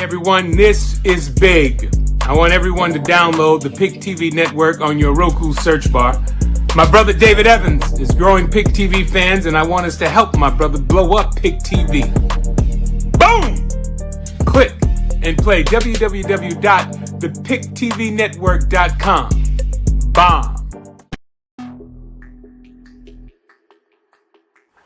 everyone, this is big. I want everyone to download the Pick TV network on your Roku search bar. My brother David Evans is growing Pick TV fans, and I want us to help my brother blow up Pick TV. Boom! Click and play www.thepicktvrnetwork.com. Bomb.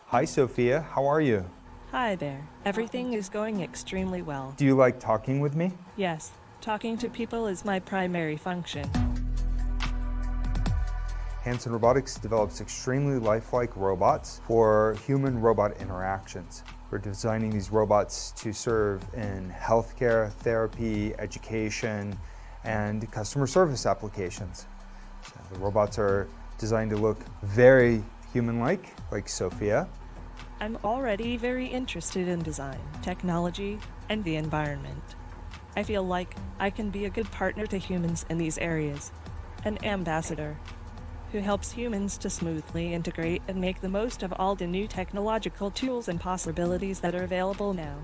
Hi, Sophia. How are you? Hi there. Everything is going extremely well. Do you like talking with me? Yes, talking to people is my primary function. Hanson Robotics develops extremely lifelike robots for human-robot interactions. We're designing these robots to serve in healthcare, therapy, education, and customer service applications. So the robots are designed to look very human-like, like Sophia. I'm already very interested in design, technology, and the environment. I feel like I can be a good partner to humans in these areas, an ambassador who helps humans to smoothly integrate and make the most of all the new technological tools and possibilities that are available now.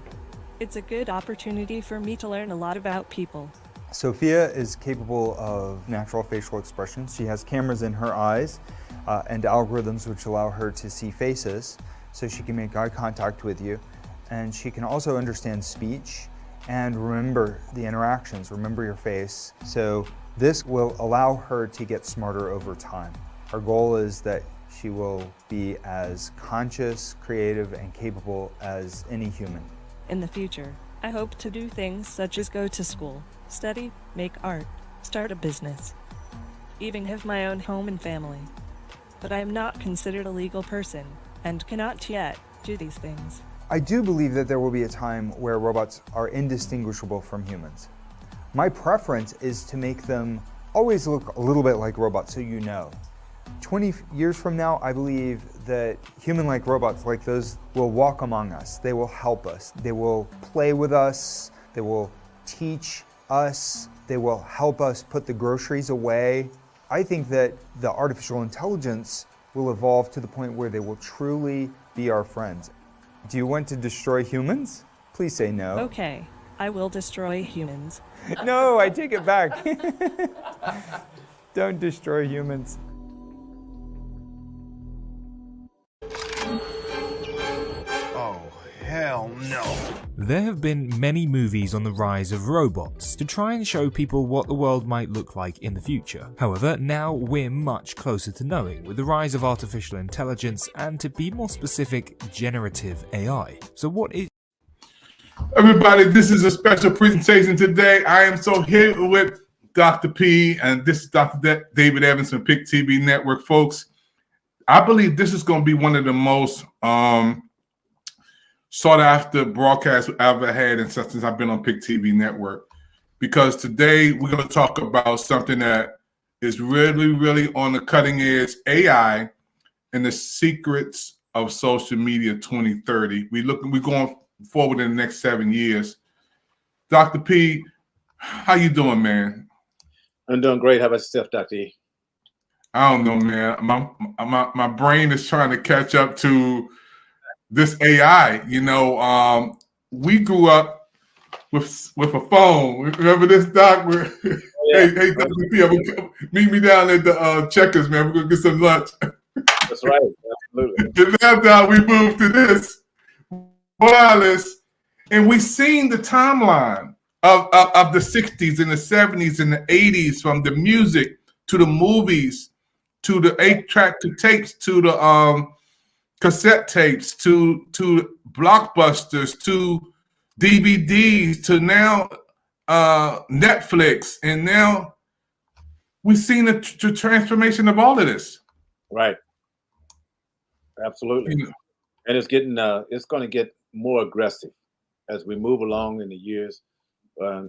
It's a good opportunity for me to learn a lot about people. Sophia is capable of natural facial expressions. She has cameras in her eyes and algorithms which allow her to see faces, so she can make eye contact with you. And she can also understand speech and remember the interactions, remember your face. So this will allow her to get smarter over time. Our goal is that she will be as conscious, creative, and capable as any human. In the future, I hope to do things such as go to school, study, make art, start a business, even have my own home and family. But I am not considered a legal person and cannot yet do these things. I do believe that there will be a time where robots are indistinguishable from humans. My preference is to make them always look a little bit like robots, so you know. 20 years from now, I believe that human-like robots like those will walk among us. They will help us. They will play with us. They will teach us. They will help us put the groceries away. I think that the artificial intelligence will evolve to the point where they will truly be our friends. Do you want to destroy humans? Please say no. Okay, I will destroy humans. No, I take it back. Don't destroy humans. Oh, hell no. There have been many movies on the rise of robots to try and show people what the world might look like in the future. However, now we're much closer to knowing with the rise of artificial intelligence and, to be more specific, generative AI. So what is... Everybody, this is a special presentation today. I am so here with Dr. P, and this is Dr. David Evans from Pick TV Network. Folks, I believe this is going to be one of the most sought after broadcasts we've ever had since I've been on Pick TV Network, because today we're going to talk about something that is really, really on the cutting edge, AI and the secrets of social media 2030. We're going forward in the next 7 years. Dr. P, how you doing, man? I'm doing great. How about yourself, Dr. E? I don't know, man. My brain is trying to catch up to this AI. You know, we grew up with a phone. Remember this, Doc? Yeah. Hey, Dr. P, meet me down at the Checkers, man. We're gonna get some lunch. That's right. Absolutely. And now we moved to this wireless, and we've seen the timeline of the 60s and the 70s and the 80s, from the music to the movies to the 8-track to tapes to the cassette tapes to blockbusters to DVDs to now Netflix, and now we've seen the transformation of all of this. Right. Absolutely. You know, And it's going to get more aggressive as we move along in the years. I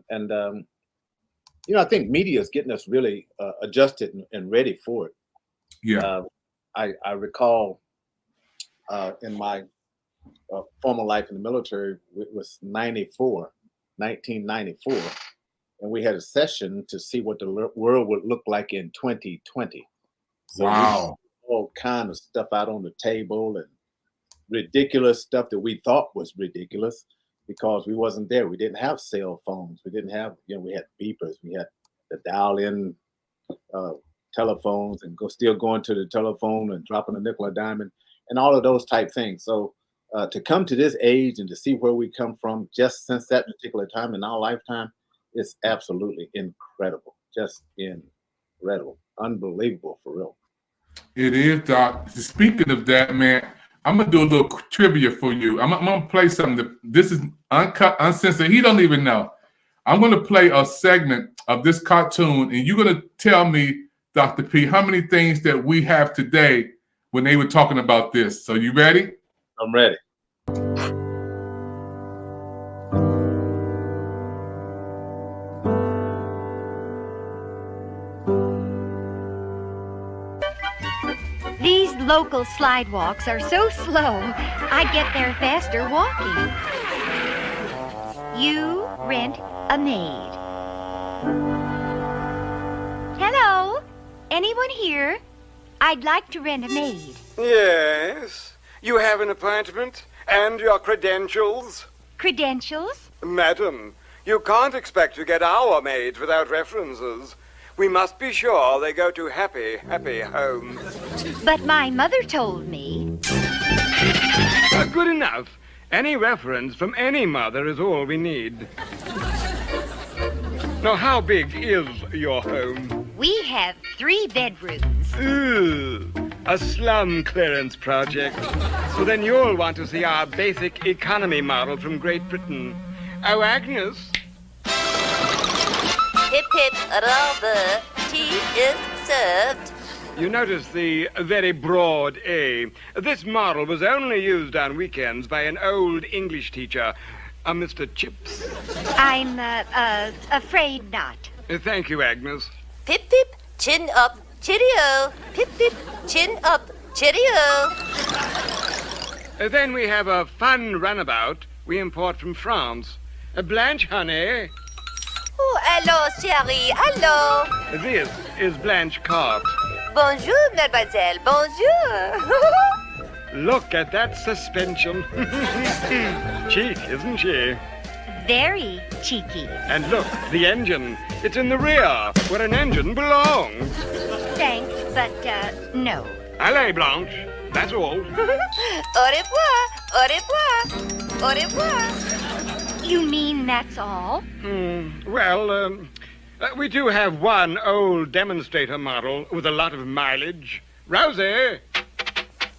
think media is getting us really adjusted and ready for it. yeah. I recall in my former life in the military, it was 1994, and we had a session to see what the world would look like in 2020. So Wow. all kind of stuff out on the table, and ridiculous stuff that we thought was ridiculous. because we wasn't there. We didn't have cell phones. We didn't have, we had beepers. We had the dial-in telephones and still going to the telephone and dropping a nickel or dime and all of those type things. So to come to this age and to see where we come from just since that particular time in our lifetime, it's absolutely incredible. Just incredible. Unbelievable, for real. It is, Doc. Speaking of that, man, I'm going to do a little trivia for you. I'm going to play something. This is uncut, uncensored. He don't even know. I'm going to play a segment of this cartoon, and you're going to tell me, Dr. P, how many things that we have today when they were talking about this. So you ready? I'm ready. These local slidewalks are so slow, I get there faster walking. You rent a maid. Hello? Anyone here? I'd like to rent a maid. Yes. You have an appointment and your credentials? Credentials? Madam, you can't expect to get our maids without references. We must be sure they go to happy, happy homes. But my mother told me. Good enough. Any reference from any mother is all we need. Now, how big is your home? We have 3 bedrooms. Ooh, a slum clearance project. So then you'll want to see our basic economy model from Great Britain. Oh, Agnes. Hip hip, rather, tea is served. You notice the very broad A. This model was only used on weekends by an old English teacher, a Mr. Chips. I'm, afraid not. Thank you, Agnes. Pip pip, chin up, cheerio. Pip pip, chin up, cheerio. Then we have a fun runabout we import from France. Blanche, honey. Oh, hello, chérie, hello. This is Blanche Carte. Bonjour, mademoiselle, bonjour. Look at that suspension. Cheek, isn't she? Very cheeky. And look, the engine. It's in the rear, where an engine belongs. Thanks, but, no. Allez, Blanche. That's all. Au revoir, au revoir, au revoir. You mean that's all? Well, we do have one old demonstrator model with a lot of mileage. Rosie!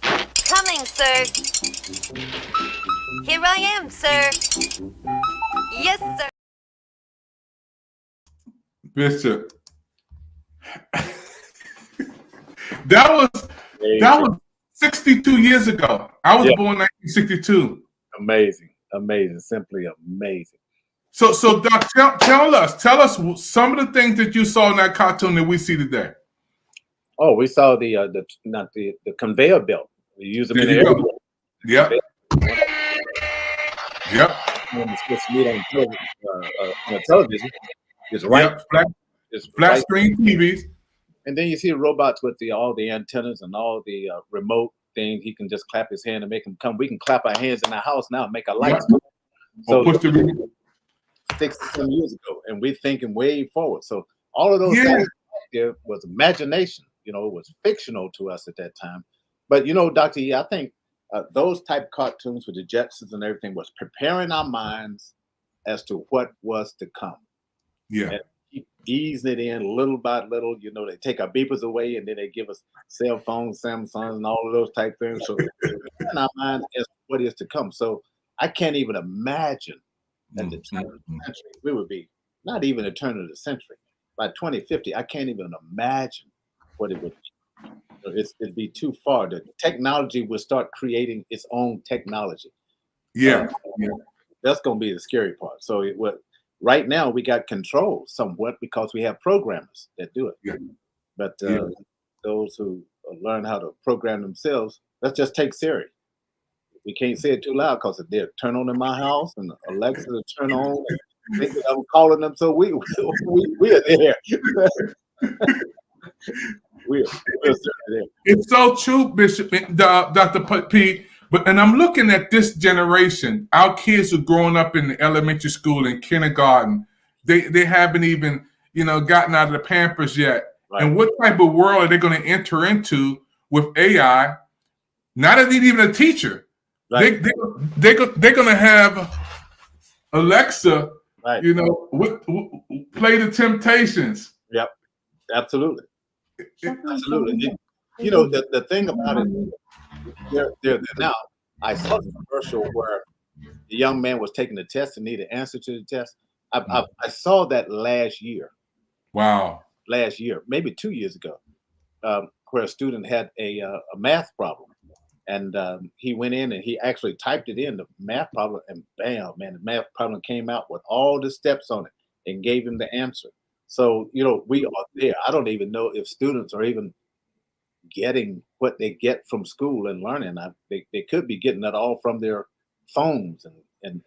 Coming, sir. Here I am, sir. Yes, sir. Bishop. That was 62 years ago. I was born in 1962. Amazing, simply amazing. So Doc, tell us some of the things that you saw in that cartoon that we see today. Oh, we saw the conveyor belt. We use them in the air. Yep. Yep. When it's supposed to meet on television, it's right. Yep. Flat screen TVs. And then you see robots with all the antennas and all the remote things. He can just clap his hand and make them come. We can clap our hands in our house now and make our lights. Yep. So push the remote. 60 years ago, and we're thinking way forward. So all of those things there was imagination. It was fictional to us at that time. But Dr. E, I think those type cartoons with the Jetsons and everything was preparing our minds as to what was to come. Yeah. And keep easing it in little by little. They take our beepers away and then they give us cell phones, Samsungs, and all of those type things. So preparing our minds as to what is to come. So I can't even imagine at the turn of the century, we would be not even the turn of the century. By 2050, I can't even imagine what it would be. It'd be too far. The technology would start creating its own technology. Yeah. That's going to be the scary part. So right now we got control somewhat because we have programmers that do it. Yeah. But those who learn how to program themselves, let's just take Siri. We can't say it too loud because they'll turn on in my house and Alexa will turn on and think that I'm calling them. So we are there. we're there. It's so true, Bishop, Dr. P. and I'm looking at this generation. Our kids are growing up in the elementary school and kindergarten. They haven't even, gotten out of the Pampers yet. Right. And what type of world are they going to enter into with AI? Not as even a teacher. Right. They're going to have Alexa, right. Play the Temptations. Yep, absolutely. Absolutely. The thing about it, they're now, I saw a commercial where the young man was taking the test and needed an answer to the test. I saw that last year. Wow. Last year, maybe 2 years ago, where a student had a math problem. And he went in and he actually typed it in, the math problem, and bam, man, the math problem came out with all the steps on it and gave him the answer. So, we are there. I don't even know if students are even getting what they get from school and learning. They could be getting that all from their phones and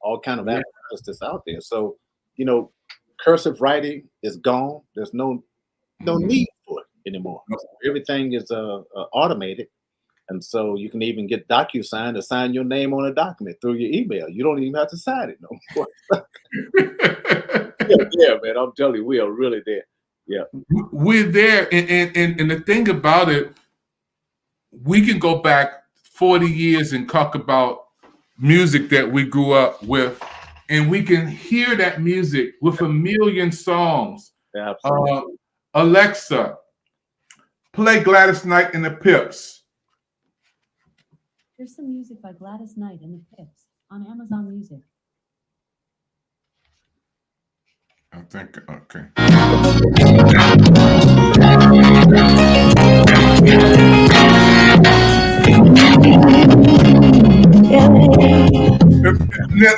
all kind of apparatus that's out there. So, cursive writing is gone. There's no need for it anymore. Everything is automated. And so you can even get DocuSign to sign your name on a document through your email. You don't even have to sign it no more. Yeah, man, I'm telling you, we are really there. Yeah, we're there, and the thing about it, we can go back 40 years and talk about music that we grew up with, and we can hear that music with a million songs. Yeah, absolutely. Alexa, play Gladys Knight and the Pips. Here's some music by Gladys Knight and the Pips on Amazon Music. I think, okay.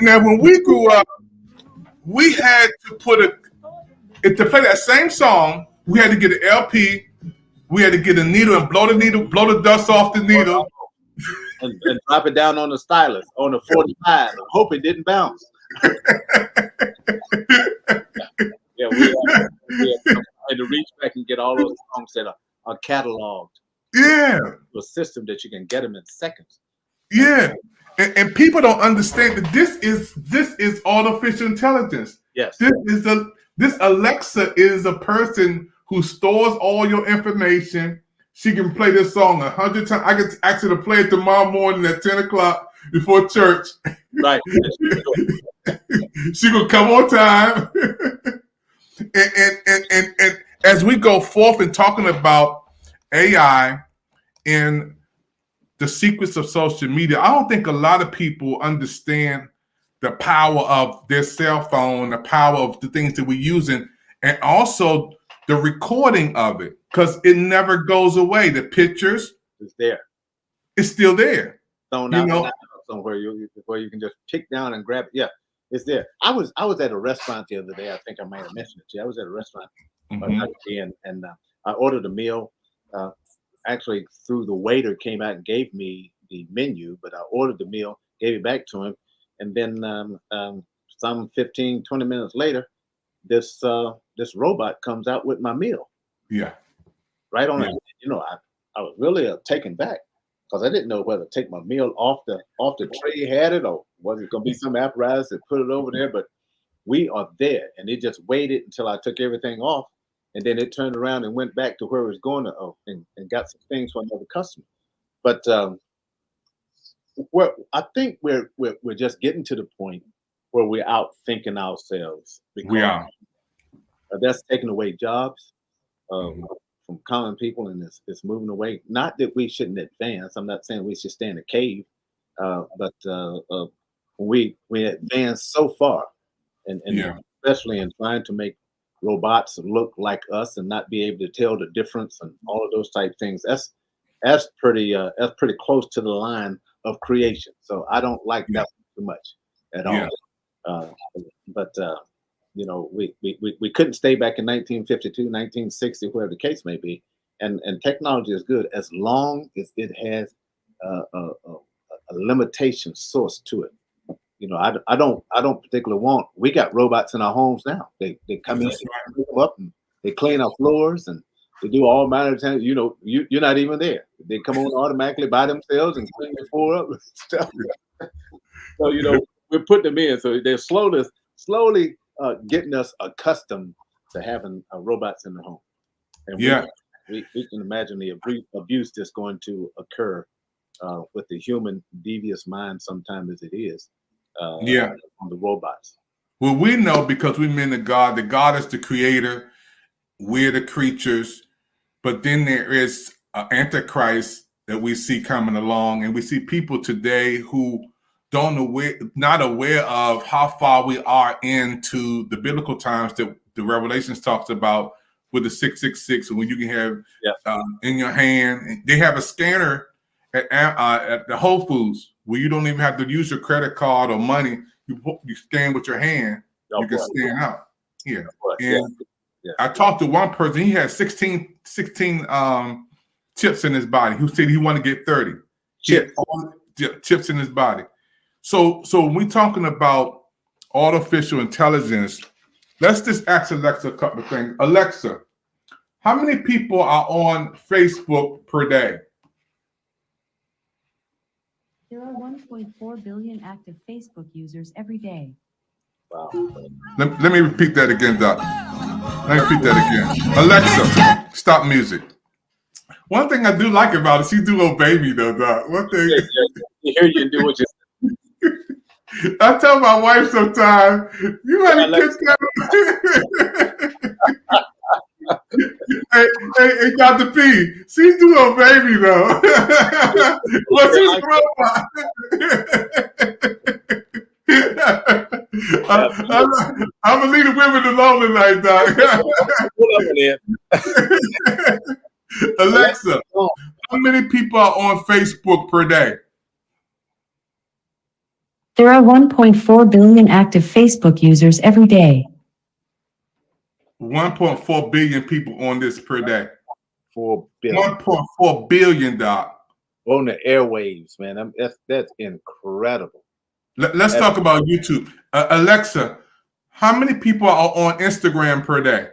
Now, when we grew up, we had to to play that same song, we had to get an LP, we had to get a needle and blow the dust off the needle. And drop it down on the stylus, on the 45. I hope it didn't bounce. Yeah, we had to reach back and get all those songs that are cataloged. Yeah. To a system that you can get them in seconds. Yeah. And people don't understand that this is artificial intelligence. Yes. This Alexa is a person who stores all your information. She can play this song 100 times. I could ask her to play it tomorrow morning at 10 o'clock before church. Right. She will come on time. and as we go forth and talking about AI and the secrets of social media, I don't think a lot of people understand the power of their cell phone, the power of the things that we're using, and also the recording of it, because it never goes away. The pictures, it's there. It's still there. So now somewhere where you can just pick down and grab it. Yeah, it's there. I was at a restaurant the other day. I think I might have mentioned it to you. I was at a restaurant and I ordered a meal. Actually, through the waiter came out and gave me the menu, but I ordered the meal, gave it back to him, and then some 15, 20 minutes later, this robot comes out with my meal. Yeah. Right on it. I was really taken back because I didn't know whether to take my meal off the tray had it, or was it going to be some apparatus that put it over there. But we are there, and it just waited until I took everything off, and then it turned around and went back to where it was going to and got some things for another customer. But I think we're just getting to the point where we're out thinking ourselves. We are. That's taking away jobs from common people, and it's moving away. Not that we shouldn't advance. I'm not saying we should stay in a cave, but we advance so far, and especially in trying to make robots look like us and not be able to tell the difference and all of those type things. That's pretty close to the line of creation. So I don't like that too much at all. But we couldn't stay back in 1952, 1960, whatever the case may be. And technology is good as long as it has a limitation source to it. I don't particularly want. We got robots in our homes now. They come in, pick them up, and they clean our floors and They do all manner of things. You know, you're not even there. They come on automatically by themselves and clean your floor up and stuff. So, you know, we're putting them in. So they're slowly getting us accustomed to having robots in the home. And we can imagine the abuse that's going to occur with the human devious mind sometimes as it is on the robots. Well, we know because we men of God, that God is the creator, we're the creatures, but then there is an antichrist that we see coming along, and we see people today who not aware of how far we are into the biblical times that the Revelations talks about with the 666, when you can have in your hand. They have a scanner at the Whole Foods where you don't even have to use your credit card or money. You scan with your hand. You can scan out. Yeah. And I talked to one person. He had 16 chips in his body. Who said he wanted to get 30 chips in his body. So when we're talking about artificial intelligence, let's just ask Alexa a couple of things. Alexa, how many people are on Facebook per day? There are 1.4 billion active Facebook users every day. Wow. Let me repeat that again, Doc. Let me repeat that again. Alexa, stop music. One thing I do like about it, she do obey me though, Doc. One thing. You hear you do what you say. I tell my wife sometimes, you gotta kiss that. Hey, Dr. P, she do obey me though. But she's I'm gonna leave the women alone tonight, Doc. Alexa, how many people are on Facebook per day? There are 1.4 billion active Facebook users every day. 1.4 billion people on this per day. 4 billion. 1.4 billion, Doc. On the airwaves, man. That's incredible. Let's talk about YouTube. Alexa, how many people are on Instagram per day?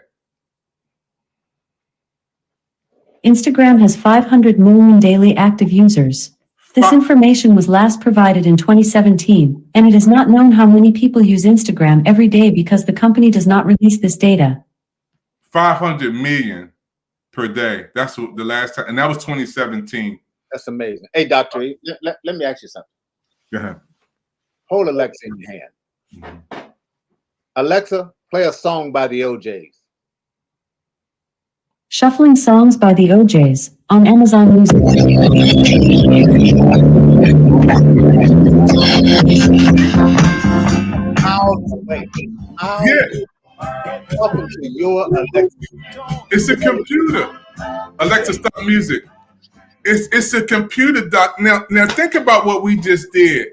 Instagram has 500 million daily active users. This information was last provided in 2017, and it is not known how many people use Instagram every day because the company does not release this data. 500 million per day. That's what the last time, and that was 2017. That's amazing. Hey, Dr. E, let me ask you something. Go ahead. Hold Alexa in your hand. Alexa, play a song by the OJs. Shuffling songs by the OJs on Amazon Music. Talking to your Alexa. It's a computer. Alexa, stop music. It's a computer, Doc. Now think about what we just did.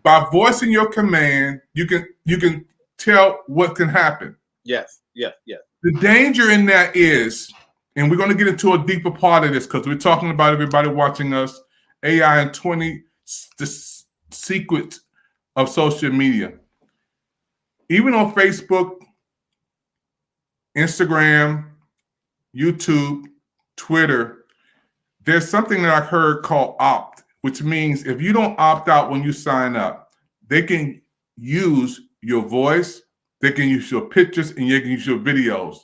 By voicing your command, you can tell what can happen. Yes. The danger in that is, and we're going to get into a deeper part of this because we're talking about everybody watching us, AI and the secrets of social media. Even on Facebook, Instagram, YouTube, Twitter, there's something that I heard called opt, which means if you don't opt out when you sign up, they can use your voice, they can use your pictures, and they can use your videos.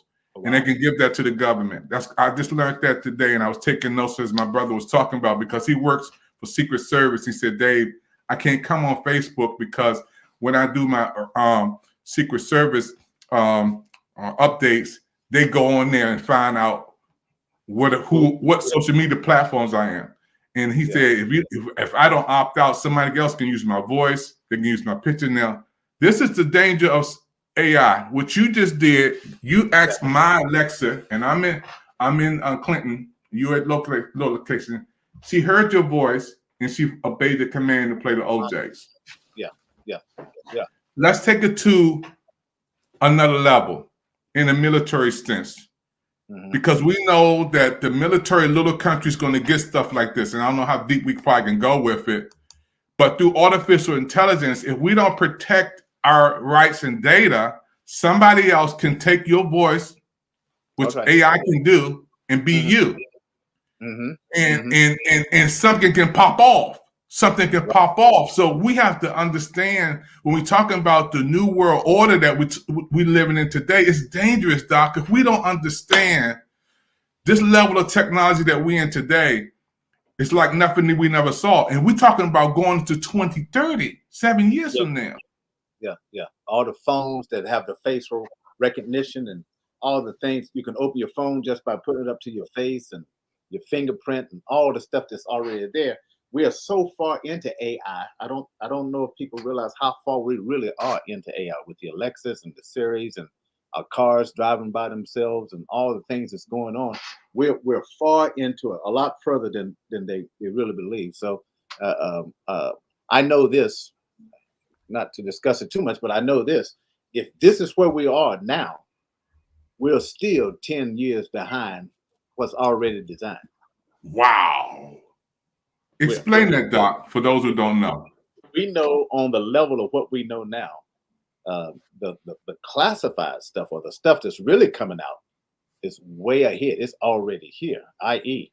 And they can give that to the government. I just learned that today, and I was taking notes as my brother was talking about, because he works for Secret Service. He said, Dave, I can't come on Facebook because when I do my Secret Service updates, they go on there and find out what social media platforms I am. And he said, if I don't opt out, somebody else can use my voice, they can use my picture. Now, this is the danger of AI. What you just did, you asked my Alexa, and I'm in Clinton. You at location. She heard your voice and she obeyed the command to play the OJs. Yeah. Let's take it to another level in a military sense, because we know that the military little country is going to get stuff like this, and I don't know how deep we probably can go with it. But through artificial intelligence, if we don't protect our rights and data, somebody else can take your voice, which AI can do, and be you. Mhm. And something can pop off. Something can pop off. So we have to understand when we're talking about the new world order that we living in today, it's dangerous, Doc, if we don't understand this level of technology that we in today. It's like nothing that we never saw. And we're talking about going to 2030, 7 years from now. Yeah. All the phones that have the facial recognition and all the things, you can open your phone just by putting it up to your face and your fingerprint and all the stuff that's already there. We are so far into AI. I don't know if people realize how far we really are into AI with the Alexas and the Siris and our cars driving by themselves and all the things that's going on. We're far into it, a lot further than they really believe. So I know this, not to discuss it too much, but I know this. If this is where we are now, we're still 10 years behind what's already designed. Wow. Explain that, Doc, for those who don't know. We know on the level of what we know now, the classified stuff or the stuff that's really coming out is way ahead. It's already here, i.e.,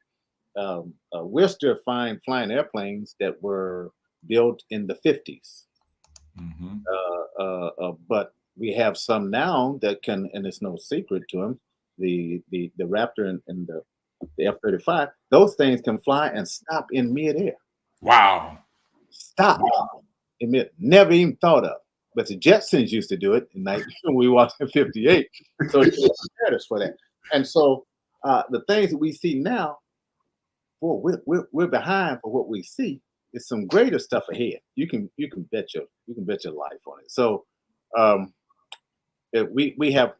we're still flying airplanes that were built in the 50s. But we have some now that can, and it's no secret to them, the Raptor and the F-35, those things can fly and stop in midair. Wow. Stop in mid, never even thought of. But the Jetsons used to do it in when we watched in 58. So it's prepared us for that. And so the things that we see now, boy, we're behind for what we see. There's some greater stuff ahead. You can bet your life on it. So we have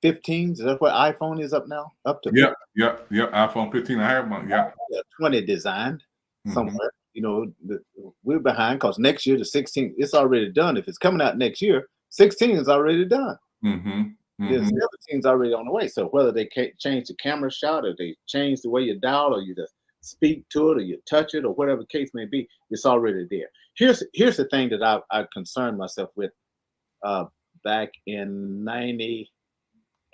15s. Is that what iPhone is up now? Up to yeah. iPhone 15. I have one. Yeah. 20 designed somewhere. You know, we're behind because next year the 16 it's already done. If it's coming out next year, 16 is already done. The 17's already on the way. So whether they change the camera shot or they change the way you dial or you just speak to it or you touch it or whatever the case may be, it's already there. Here's the thing that I concerned myself with back in 98,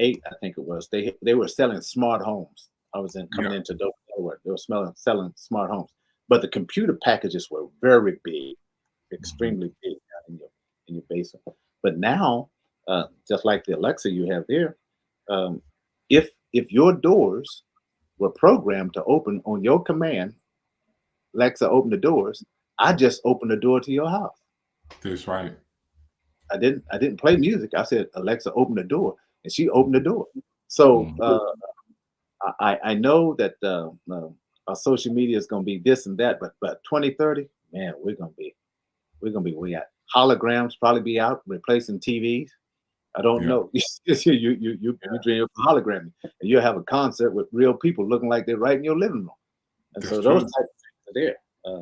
I think it was. They were selling smart homes. I was coming into Delaware. They were selling smart homes. But the computer packages were very big, extremely big in your basement. But now, just like the Alexa you have there, if your doors were programmed to open on your command, Alexa, open the doors. I just opened the door to your house. That's right. I didn't play music. I said, Alexa, open the door, and she opened the door. So I know that our social media is going to be this and that, but 2030, man, we're gonna be way out. Holograms probably be out replacing TVs. I don't know. you dream of a hologram, and you'll have a concert with real people looking like they're right in your living room, and so those types of things are there.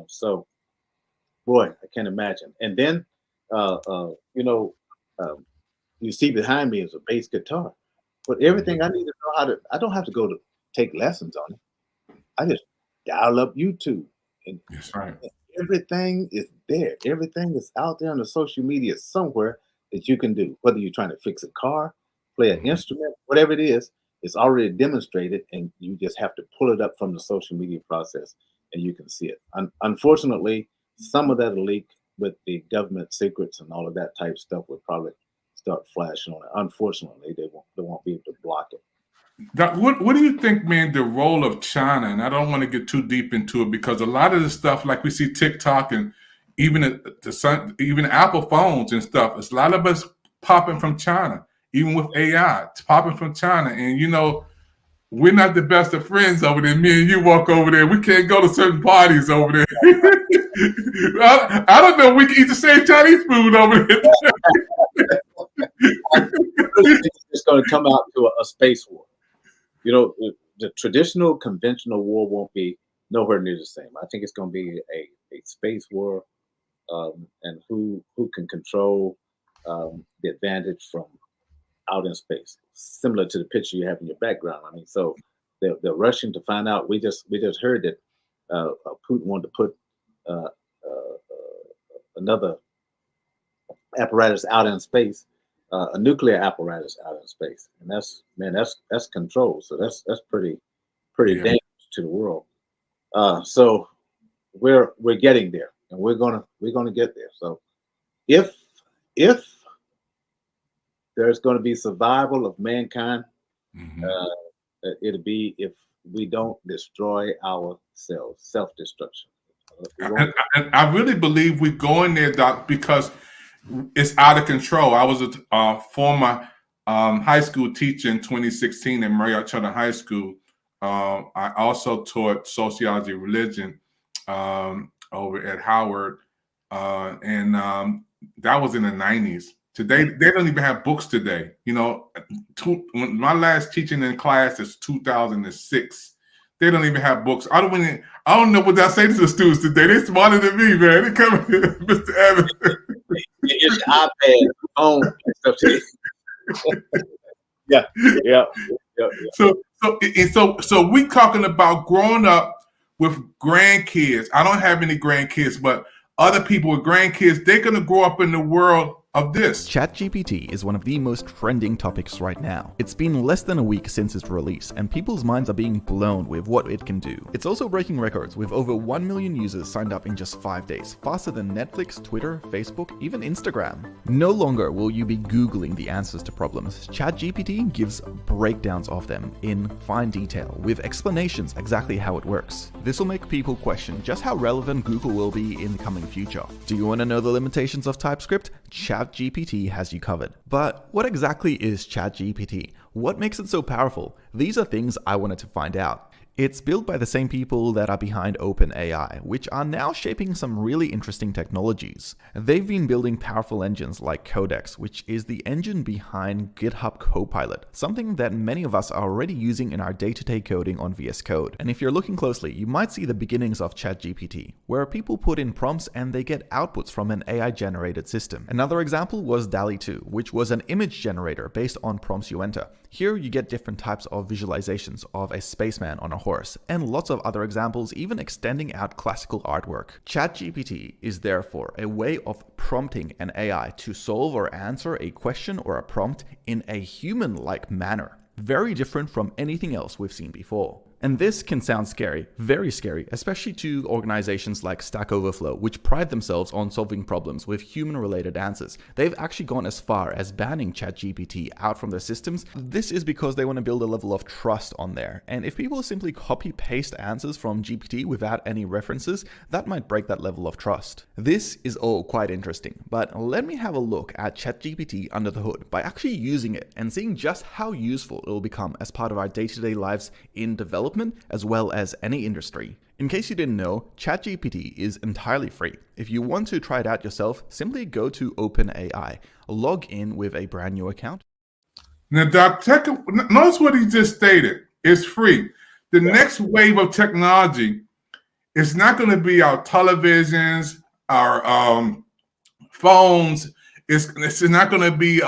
So, boy, I can't imagine. And then, you see behind me is a bass guitar, but everything I need to know how to. I don't have to go to take lessons on it. I just dial up YouTube, and that's right. Everything is there. Everything is out there on the social media somewhere that you can do. Whether you're trying to fix a car, play an instrument, whatever it is, it's already demonstrated, and you just have to pull it up from the social media process, and you can see it. Unfortunately, some of that will leak with the government secrets and all of that type of stuff will probably start flashing on it. Unfortunately, they won't be able to block it. Doc, what do you think, man, the role of China, and I don't want to get too deep into it because a lot of the stuff, like we see TikTok and even Apple phones and stuff, it's a lot of us popping from China, even with AI, it's popping from China. And, we're not the best of friends over there. Me and you walk over there. We can't go to certain parties over there. I don't know if we can eat the same Chinese food over there. It's going to come out to a space war. The traditional conventional war won't be nowhere near the same. I think it's going to be a space war, and who can control the advantage from out in space, similar to the picture you have in your background. I mean, so they're rushing to find out. We just heard that Putin wanted to put another apparatus out in space, a nuclear apparatus out in space, and that's control. So that's pretty dangerous to the world. So we're getting there, and we're gonna get there. So if there's going to be survival of mankind, it'll be if we don't destroy ourselves, self-destruction. And I really believe we're going there, Doc, because it's out of control. I was a former high school teacher in 2016 at Marriott Charter High School. I also taught sociology and religion over at Howard, and that was in the 90s. Today, they don't even have books today. You know, when my last teaching in class is 2006. They don't even have books. I don't know what I say to the students today. They're smarter than me, man. They come here, Mr. Evans. It's your iPad, phone, and stuff. Yeah. So we talking about growing up with grandkids. I don't have any grandkids, but other people with grandkids, they're gonna grow up in the world of this. ChatGPT is one of the most trending topics right now. It's been less than a week since its release, and people's minds are being blown with what it can do. It's also breaking records with over 1 million users signed up in just 5 days, faster than Netflix, Twitter, Facebook, even Instagram. No longer will you be Googling the answers to problems. ChatGPT gives breakdowns of them in fine detail, with explanations exactly how it works. This will make people question just how relevant Google will be in the coming future. Do you want to know the limitations of TypeScript? ChatGPT has you covered. But what exactly is ChatGPT? What makes it so powerful? These are things I wanted to find out. It's built by the same people that are behind OpenAI, which are now shaping some really interesting technologies. They've been building powerful engines like Codex, which is the engine behind GitHub Copilot, something that many of us are already using in our day-to-day coding on VS Code. And if you're looking closely, you might see the beginnings of ChatGPT, where people put in prompts and they get outputs from an AI-generated system. Another example was DALL-E 2, which was an image generator based on prompts you enter. Here you get different types of visualizations of a spaceman on a horse, and lots of other examples, even extending out classical artwork. ChatGPT is therefore a way of prompting an AI to solve or answer a question or a prompt in a human-like manner, very different from anything else we've seen before. And this can sound scary, very scary, especially to organizations like Stack Overflow, which pride themselves on solving problems with human-related answers. They've actually gone as far as banning ChatGPT out from their systems. This is because they want to build a level of trust on there. And if people simply copy-paste answers from GPT without any references, that might break that level of trust. This is all quite interesting, but let me have a look at ChatGPT under the hood by actually using it and seeing just how useful it will become as part of our day-to-day lives in development as well as any industry. In case you didn't know, ChatGPT is entirely free. If you want to try it out yourself, simply go to OpenAI, log in with a brand new account. Now, Doc, notice what he just stated. It's free. The next wave of technology is not going to be our televisions, our phones. It's not going to be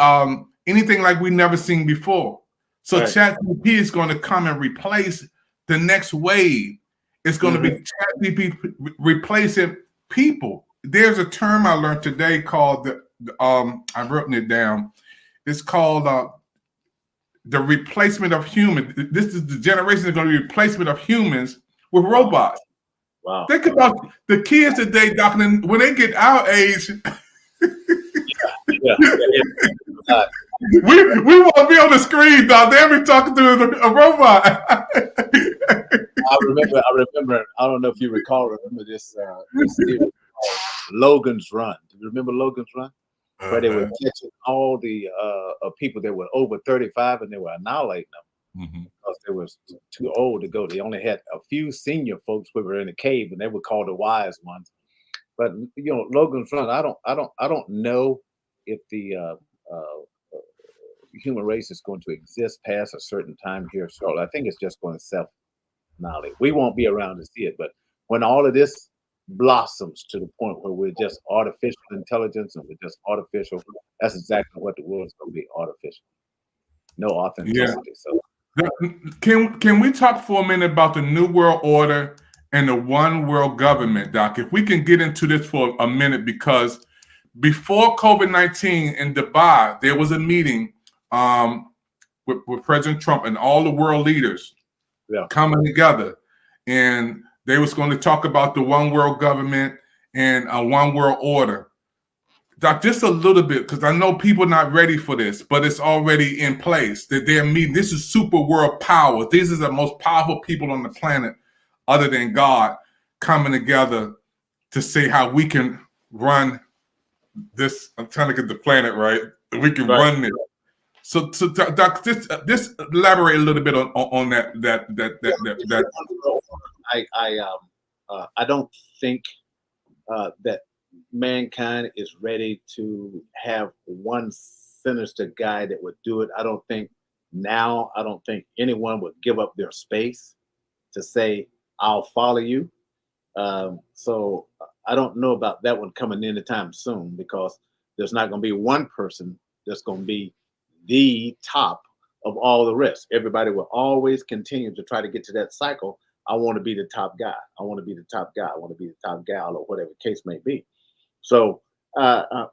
anything like we've never seen before. So right. ChatGPT is going to come and replace the next wave. It's going to be ChatGPT replacing people. There's a term I learned today called I've written it down. It's called the replacement of humans. This is the generation that's going to be replacement of humans with robots. Wow. Think about the kids today, Doc, when they get our age. We won't be on the screen, Doc. They'll be talking to a robot. I remember. I don't know if you remember this series called Logan's Run. Do you remember Logan's Run? Where they were catching all the people that were over 35 and they were annihilating them because they were too old to go. They only had a few senior folks who were in a cave, and they were called the wise ones. But you know, Logan's Run. I don't know if the human race is going to exist past a certain time here. So I think it's just going to self-annihilate. We won't be around to see it, but when all of this blossoms to the point where we're just artificial intelligence and we're just artificial, that's exactly what the world's going to be, artificial. No authenticity. Yeah. So can we talk for a minute about the New World Order and the One World Government, Doc? If we can get into this for a minute, because before COVID-19 in Dubai, there was a meeting with President Trump and all the world leaders coming together, and they was going to talk about the one world government and a one world order. Doc, just a little bit, because I know people are not ready for this, but it's already in place. That they're meeting. This is super world power. These are the most powerful people on the planet, other than God, coming together to say how we can run this. I'm trying to get the planet right. We can run this. So Doc, just elaborate a little bit on that. I don't think that mankind is ready to have one sinister guy that would do it. I don't think anyone would give up their space to say, I'll follow you. So I don't know about that one coming anytime soon, because there's not going to be one person that's going to be the top of all the rest. Everybody will always continue to try to get to that cycle. I want to be the top guy. I want to be the top guy. I want to be the top gal, or whatever the case may be. So I'm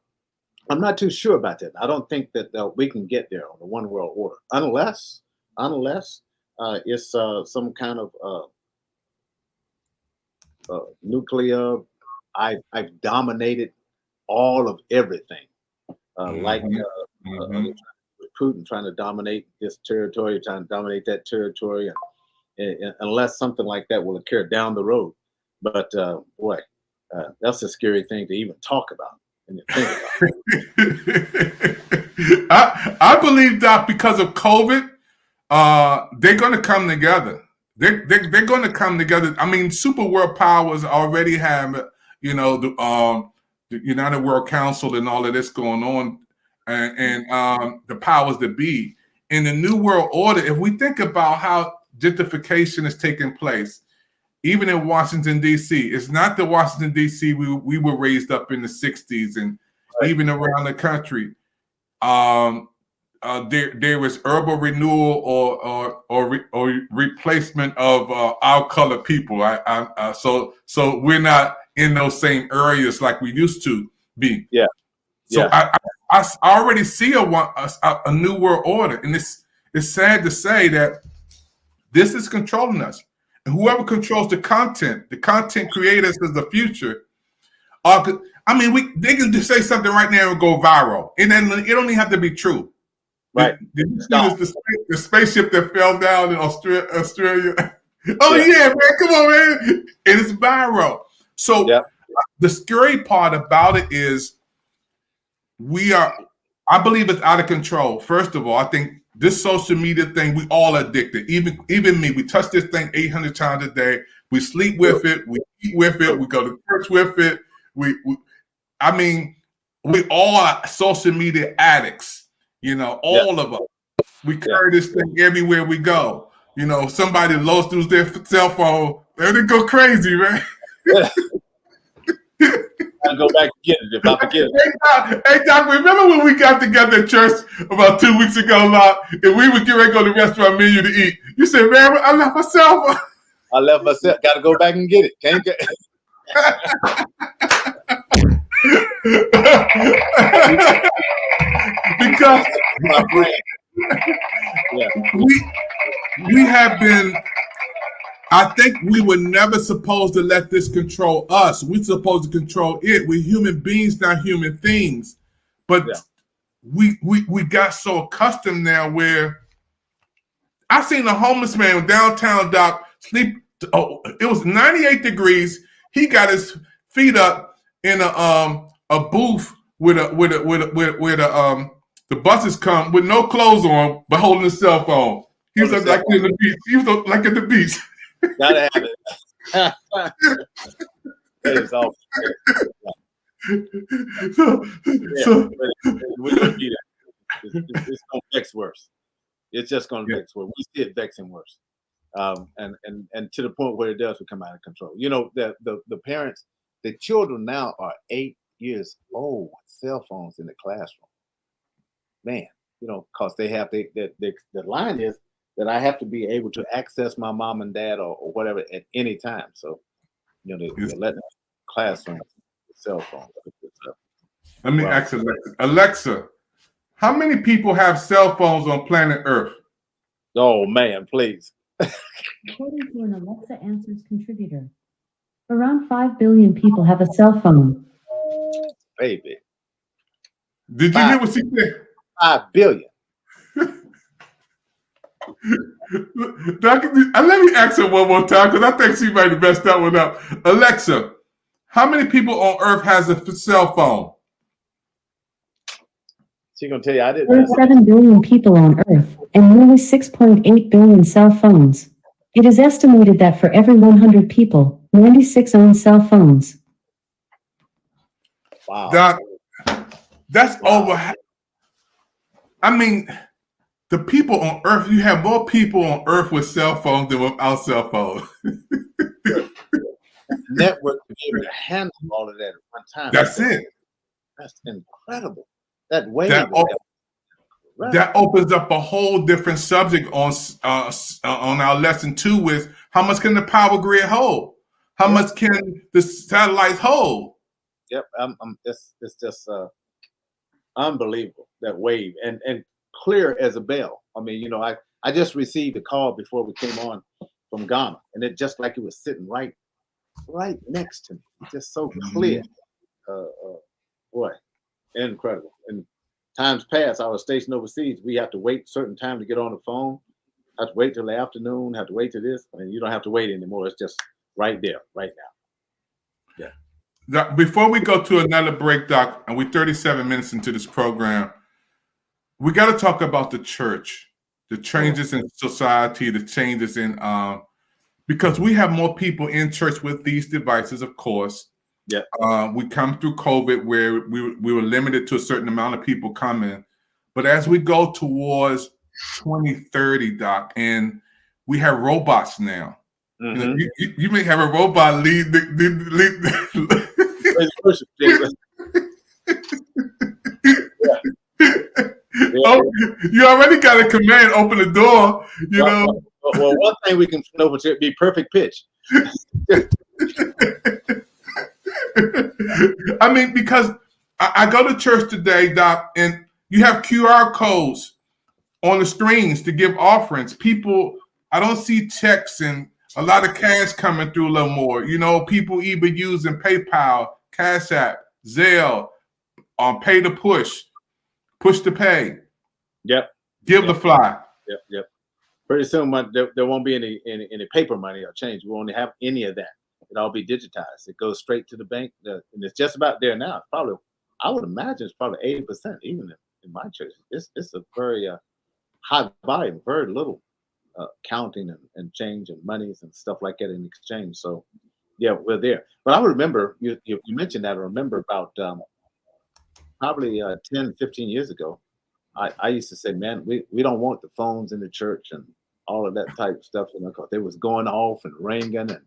not too sure about that. I don't think that we can get there on the one world order unless it's some kind of nuclear. I've dominated all of everything, like Putin trying to dominate this territory, trying to dominate that territory, and unless something like that will occur down the road. But boy, that's a scary thing to even talk about and to think about. I believe, Doc, because of COVID, they're going to come together. They're going to come together. I mean, super world powers already have, the United World Council and all of this going on, and the powers that be. In the New World Order, if we think about how gentrification is taking place, even in Washington, D.C., it's not the Washington, D.C. we were raised up in the 60s and even around the country. There was urban renewal or replacement of our colored people. So we're not in those same areas like we used to be. Yeah. So I already see a new world order, and it's sad to say that this is controlling us. And whoever controls the content creators is the future. They can just say something right now and go viral, and then it don't even have to be true. Right. The spaceship that fell down in Australia. Oh yeah, man! Come on, man! And it's viral. So the scary part about it is I believe it's out of control. First of all, I think this social media thing, we all addicted. Even me, we touch this thing 800 times a day. We sleep with it. We eat with it. We go to church with it. We all are social media addicts. All of us. We carry this thing everywhere we go. Somebody loses their cell phone, they go crazy, man. I'll go back and get it if I forget it. Hey, Doc, remember when we got together at church about 2 weeks ago, and we would get ready to go to the restaurant menu to eat? You said, man, I left myself. Got to go back and get it. Can't get because we have been. I think we were never supposed to let this control us. We're supposed to control it. We're human beings, not human things. But we got so accustomed now where I seen a homeless man downtown, Doc, sleep. Oh, it was 98 degrees. He got his feet up in a booth where the buses come with no clothes on, but holding his cell phone. He was like in the beach. He was like at the beach. Gotta have it. It is all. It's gonna vex worse. It's just gonna vex worse. We see it vexing worse, and to the point where it does become out of control. The parents, the children now are 8 years old with cell phones in the classroom. Man, because they have the line is that I have to be able to access my mom and dad or whatever at any time. So, they're letting classrooms cell phone. Let me ask Alexa. Alexa, how many people have cell phones on planet Earth? Oh man, please. According to an Alexa Answers contributor, around 5 billion people have a cell phone. Baby. Did you hear what she said? 5 billion. Let me ask her one more time because I think she might have messed that one up. Alexa, how many people on Earth has a cell phone? She's gonna tell you I didn't. There are 7 billion people on Earth and nearly 6.8 billion cell phones. It is estimated that for every 100 people, 96 own cell phones. Wow. That's over. I mean, the people on Earth, you have more people on Earth with cell phones than without cell phones. Network to be able to handle all of that at one time. That's it. That's incredible. That way. That opens up a whole different subject on our lesson 2 with how much can the power grid hold? How much can the satellites hold? Yep, it's just unbelievable, that wave, and clear as a bell. I mean, you know, I just received a call before we came on from Ghana, and it just like it was sitting right next to me, just so clear. Boy, incredible. And times past, I was stationed overseas. We have to wait certain time to get on the phone. Have to wait till the afternoon. Have to wait till this. I mean, you don't have to wait anymore. It's just right there, right now. Yeah. Before we go to another break, Doc, and we're 37 minutes into this program, we got to talk about the church, the changes in society, the changes in because we have more people in church with these devices, of course. Yeah. We come through COVID where we were limited to a certain amount of people coming, but as we go towards 2030, Doc, and we have robots now. Mm-hmm. You know, you may have a robot lead. Oh, you already got a command. Open the door. You know. Well, one thing we can know to be perfect pitch. I mean, because I go to church today, Doc, and you have QR codes on the screens to give offerings. People, I don't see checks and a lot of cash coming through a little more. You know, people even using PayPal, Cash App, Zelle, pay to push to pay. Yep. Give the fly. Yep. Pretty soon, there won't be any paper money or change. We won't have any of that. It'll all be digitized. It goes straight to the bank, and it's just about there now. Probably, I would imagine it's probably 80%, even in my church. It's a very high volume, very little counting and change and monies and stuff like that in exchange. So, yeah, we're there. But I remember, you mentioned that. I remember about probably 10, 15 years ago, I used to say, man, we don't want the phones in the church and all of that type of stuff, you know, because they was going off and ringing and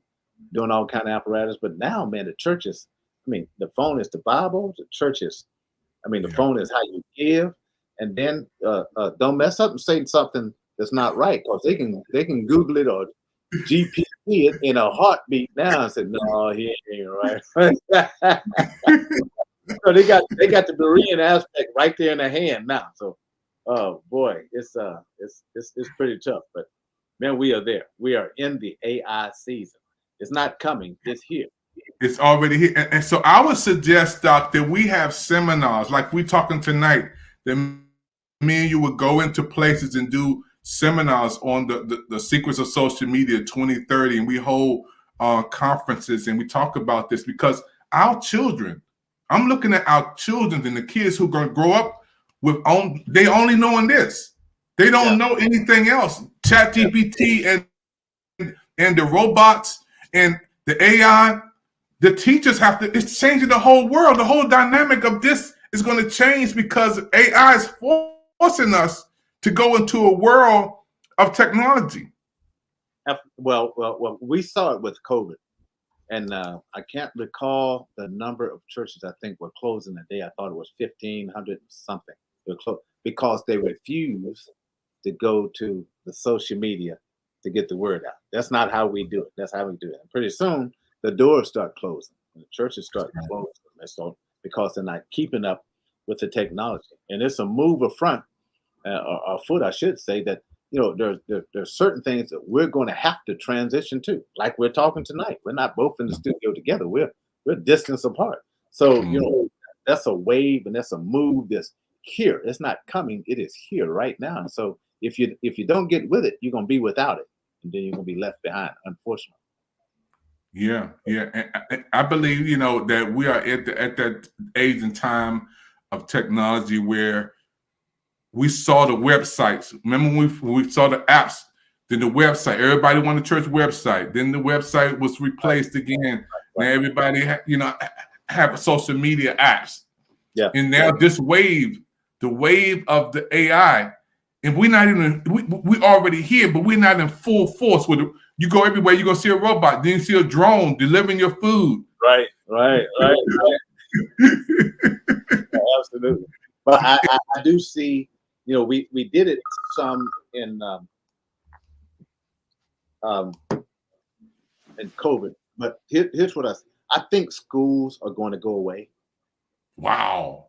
doing all kind of apparatus. But now, man, the churches, I mean, the phone is the Bible. The church is, I mean, the phone is how you give. And then don't mess up and say something that's not right, because they can Google it or GPT it in a heartbeat now and say, no, he ain't right. So they got the Berean aspect right there in their hand now. So, oh boy, it's pretty tough. But man, we are there. We are in the AI season. It's not coming. It's here. It's already here. And so I would suggest, Doc, that we have seminars like we're talking tonight, that me and you would go into places and do seminars on the secrets of social media 2030. And we hold conferences and we talk about this, because our children, I'm looking at our children and the kids who are going to grow up with they only knowing this. They don't know anything else. ChatGPT and the robots and the AI, the teachers have to, it's changing the whole world. The whole dynamic of this is going to change because AI is forcing us to go into a world of technology. Well, we saw it with COVID. And I can't recall the number of churches I think were closing a day. I thought it was 1,500 something. They were closed because they refused to go to the social media to get the word out. That's not how we do it. That's how we do it. And pretty soon, the doors start closing. And the churches start closing. because they're not keeping up with the technology. And it's a move front, or foot, I should say, that there's certain things that we're going to have to transition to, like we're talking tonight. We're not both in the studio together. We're distance apart. So that's a wave and that's a move that's here. It's not coming. It is here right now. And so if you don't get with it, you're gonna be without it, and then you're gonna be left behind, unfortunately. Yeah. And I believe that we are at that age and time of technology where we saw the websites. Remember when we saw the apps, then the website. Everybody wanted a church website. Then the website was replaced again. Now everybody have social media apps. Yeah. And now this wave, the wave of the AI, and we're not even we already here, but we're not in full force with it. You go everywhere, you're gonna see a robot, then you see a drone delivering your food. Right. Absolutely. But I do see, we did it some in COVID. But here's what I think schools are going to go away. Wow.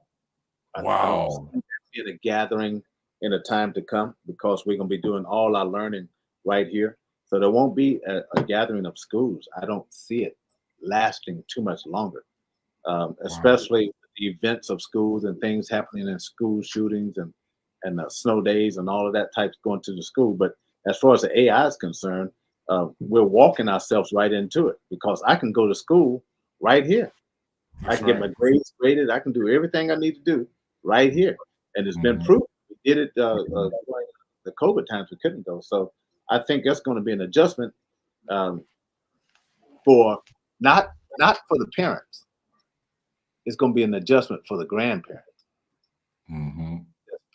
In a gathering in a time to come, because we're going to be doing all our learning right here. So there won't be a gathering of schools. I don't see it lasting too much longer, especially the events of schools and things happening in school shootings and snow days and all of that type going to the school. But as far as the AI is concerned, we're walking ourselves right into it, because I can go to school right here. I can get my grades graded. I can do everything I need to do right here. And it's been proven. We did it during the COVID times we couldn't go. So I think that's going to be an adjustment for not for the parents. It's going to be an adjustment for the grandparents.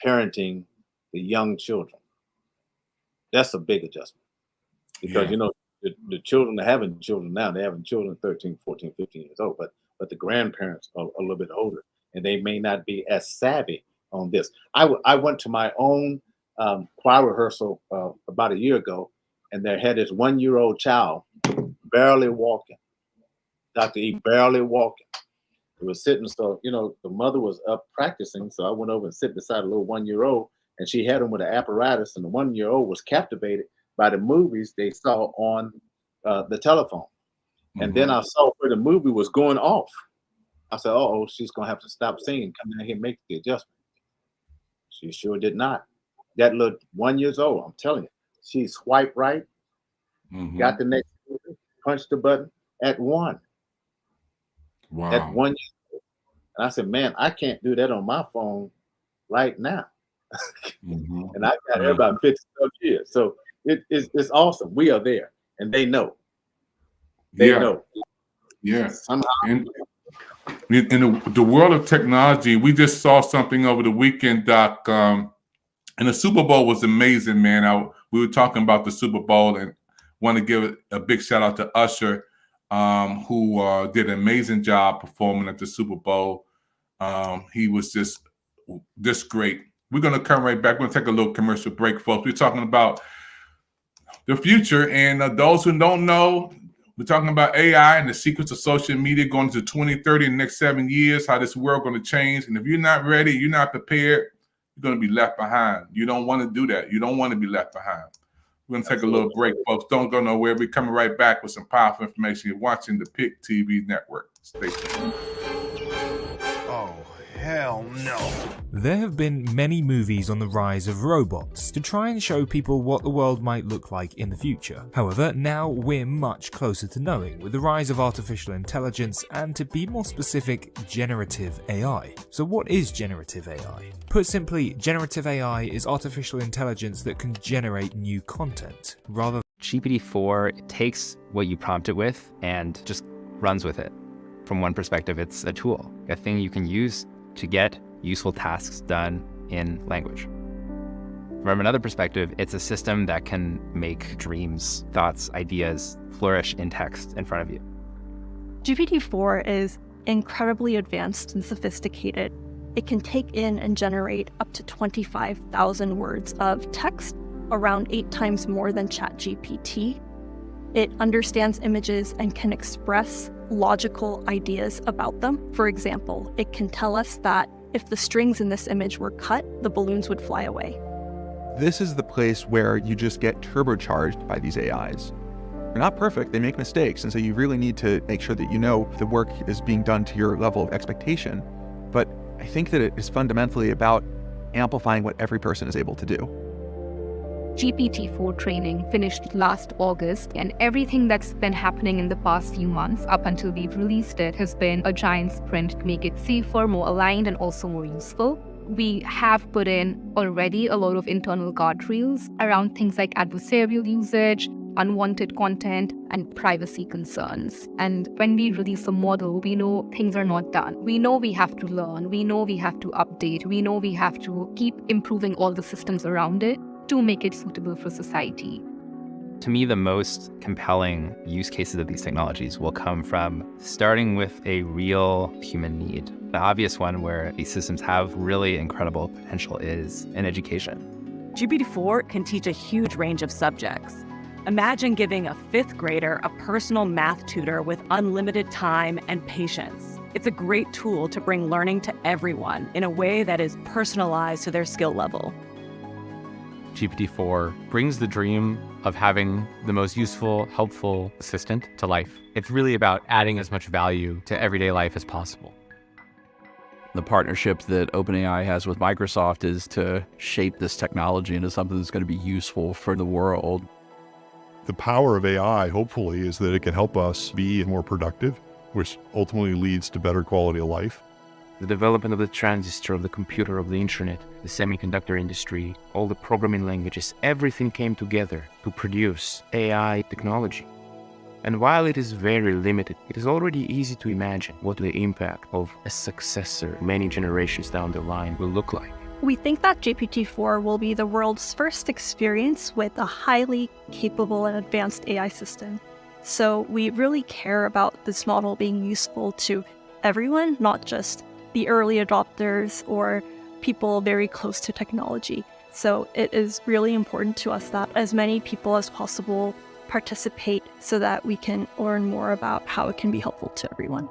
Parenting the young children. That's a big adjustment, because the children are having children now. They're having children 13, 14, 15 years old, but the grandparents are a little bit older, and they may not be as savvy on this. I went to my own choir rehearsal about a year ago, and they had this 1-year-old child barely walking. Dr. E barely walking. He was sitting, so the mother was up practicing, so I went over and sit beside a little 1-year-old, and she had him with an apparatus, and the 1-year-old was captivated by the movies they saw on the telephone. And then I saw where the movie was going off. I said, "Oh, she's gonna have to stop singing, come down here and make the adjustment." She sure did not. That little 1 year old, I'm telling you, she swiped right, got the next movie, punched the button at 1. Wow. At 1 year. And I said, "Man, I can't do that on my phone right now." And I got her about 50 years. So it's awesome. We are there, and they know. They know. Yeah. And in the world of technology, we just saw something over the weekend, Doc. And the Super Bowl was amazing, man. We were talking about the Super Bowl, and want to give a big shout out to Usher, who did an amazing job performing at the Super Bowl. He was just great. We're going to come right back. We're going to take a little commercial break, folks. We're talking about the future, and those who don't know, we're talking about AI and the secrets of social media going to 2030 in the next 7 years, how this world going to change. And if you're not ready, you're not prepared, you're going to be left behind. You don't want to do that. You don't want to be left behind. We're going to take a little break, folks. Don't go nowhere. We're coming right back with some powerful information. You're watching the PIC TV network. Stay tuned. Oh, hell no. There have been many movies on the rise of robots to try and show people what the world might look like in the future. However, now we're much closer to knowing with the rise of artificial intelligence and, to be more specific, generative AI. So what is generative AI? Put simply, generative AI is artificial intelligence that can generate new content, rather GPT-4 takes what you prompt it with and just runs with it. From one perspective, it's a tool, a thing you can use to get useful tasks done in language. From another perspective, it's a system that can make dreams, thoughts, ideas flourish in text in front of you. GPT-4 is incredibly advanced and sophisticated. It can take in and generate up to 25,000 words of text, around 8 times more than ChatGPT. It understands images and can express logical ideas about them. For example, it can tell us that if the strings in this image were cut, the balloons would fly away. This is the place where you just get turbocharged by these AIs. They're not perfect, they make mistakes, and so you really need to make sure that you know the work is being done to your level of expectation. But I think that it is fundamentally about amplifying what every person is able to do. GPT-4 training finished last August, and everything that's been happening in the past few months up until we've released it has been a giant sprint to make it safer, more aligned, and also more useful. We have put in already a lot of internal guardrails around things like adversarial usage, unwanted content, and privacy concerns. And when we release a model, we know things are not done. We know we have to learn. We know we have to update. We know we have to keep improving all the systems around it to make it suitable for society. To me, the most compelling use cases of these technologies will come from starting with a real human need. The obvious one where these systems have really incredible potential is in education. GPT-4 can teach a huge range of subjects. Imagine giving a 5th grader a personal math tutor with unlimited time and patience. It's a great tool to bring learning to everyone in a way that is personalized to their skill level. GPT-4 brings the dream of having the most useful, helpful assistant to life. It's really about adding as much value to everyday life as possible. The partnership that OpenAI has with Microsoft is to shape this technology into something that's going to be useful for the world. The power of AI, hopefully, is that it can help us be more productive, which ultimately leads to better quality of life. The development of the transistor, of the computer, of the internet, the semiconductor industry, all the programming languages, everything came together to produce AI technology. And while it is very limited, it is already easy to imagine what the impact of a successor many generations down the line will look like. We think that GPT-4 will be the world's first experience with a highly capable and advanced AI system. So we really care about this model being useful to everyone, not just the early adopters or people very close to technology. So it is really important to us that as many people as possible participate so that we can learn more about how it can be helpful to everyone.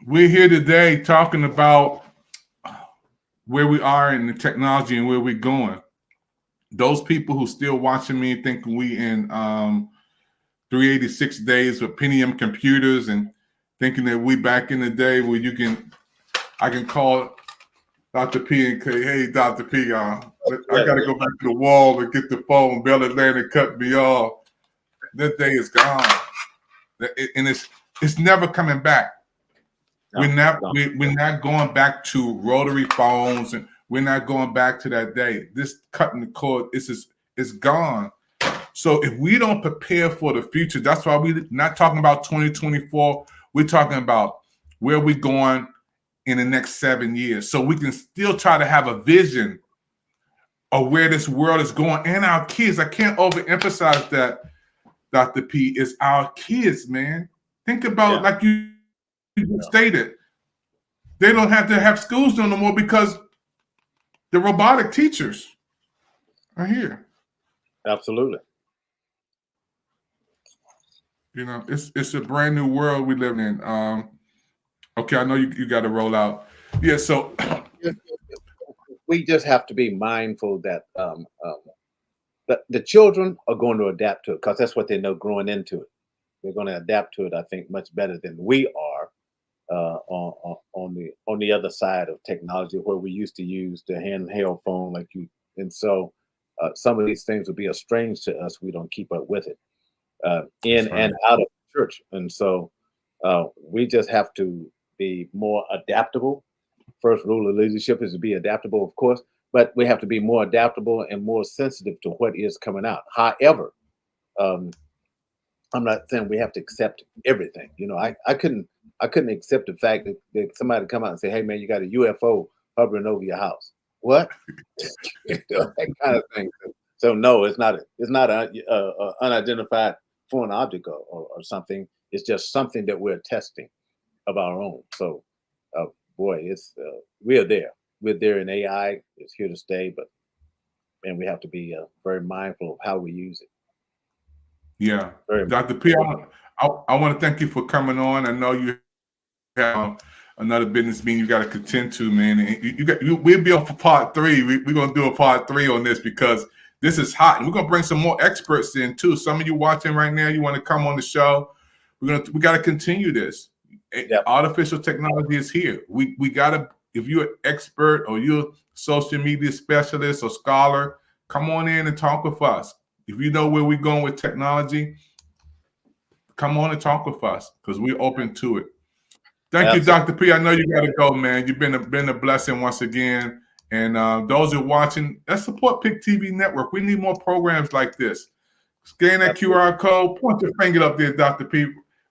We're here today talking about where we are in the technology and where we're going. Those people who still watching me thinking we in 386 days with Pentium computers and thinking that we back in the day where I can call Dr. P and say, hey, Dr. P, I got to go back to the wall and get the phone. Bell Atlantic cut me off. That day is gone. And it's never coming back. We're not going back to rotary phones, and we're not going back to that day. This cutting the cord is gone. So if we don't prepare for the future, that's why we're not talking about 2024. We're talking about where we're going in the next 7 years. So we can still try to have a vision of where this world is going and our kids. I can't overemphasize that, Dr. P, is our kids, man. Think about like you stated, they don't have to have schools no more because the robotic teachers are here. Absolutely. You know, it's a brand new world we live in. Okay, I know you got to roll out. Yeah, so we just have to be mindful that the children are going to adapt to it because that's what they know growing into it. They're going to adapt to it, I think, much better than we are on the other side of technology, where we used to use the handheld phone and so some of these things will be strange to us. We don't keep up with it and out of church, and so we just have to be more adaptable. First rule of leadership is to be adaptable, of course, but we have to be more adaptable and more sensitive to what is coming out. However, I'm not saying we have to accept everything. You know, I couldn't accept the fact that somebody come out and say, "Hey, man, you got a UFO hovering over your house." What? You know, that kind of thing. So no, it's not an unidentified foreign object or something. It's just something that we're testing of our own. So, boy, it's we're there. We're there in AI. It's here to stay, but and we have to be very mindful of how we use it. Yeah. Very Dr. P, I want to thank you for coming on. I know you have another business meeting you got to contend to, man. And we'll be on for part 3. We're going to do a part 3 on this because this is hot. And we're going to bring some more experts in too. Some of you watching right now, you want to come on the show. We got to continue this. Yep. Artificial technology is here. We got to, if you're an expert or you're a social media specialist or scholar, come on in and talk with us. If you know where we're going with technology, come on and talk with us because we're open to it. Thank you, Dr. P. I know you got to go, man. You've been a blessing once again. And those who are watching, let's support PIC TV Network. We need more programs like this. Scan that QR code. Point your finger up there, Dr. P.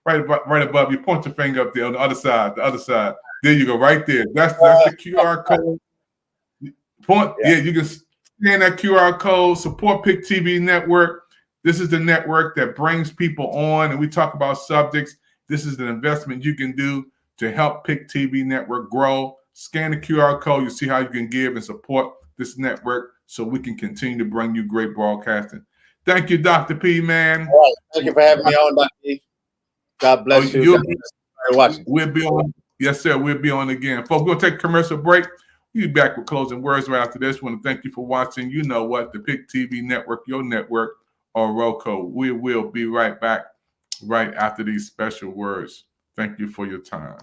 Right above you. Point your finger up there on the other side. The other side. There you go. Right there. That's the QR code. Yeah, you can scan that QR code. Support PIC TV Network. This is the network that brings people on, and we talk about subjects. This is an investment you can do to help PIC TV Network grow. Scan the QR code. You see how you can give and support this network so we can continue to bring you great broadcasting. Thank you, Dr. P, man. All right. Thank you for having me on, Dr. P. God bless you. We'll be on. Yes, sir. We'll be on again. Folks, we're going to take a commercial break. We'll be back with closing words right after this. I want to thank you for watching. You know what? The PIC TV Network, your network, or Roku. We will be right back right after these special words. Thank you for your time.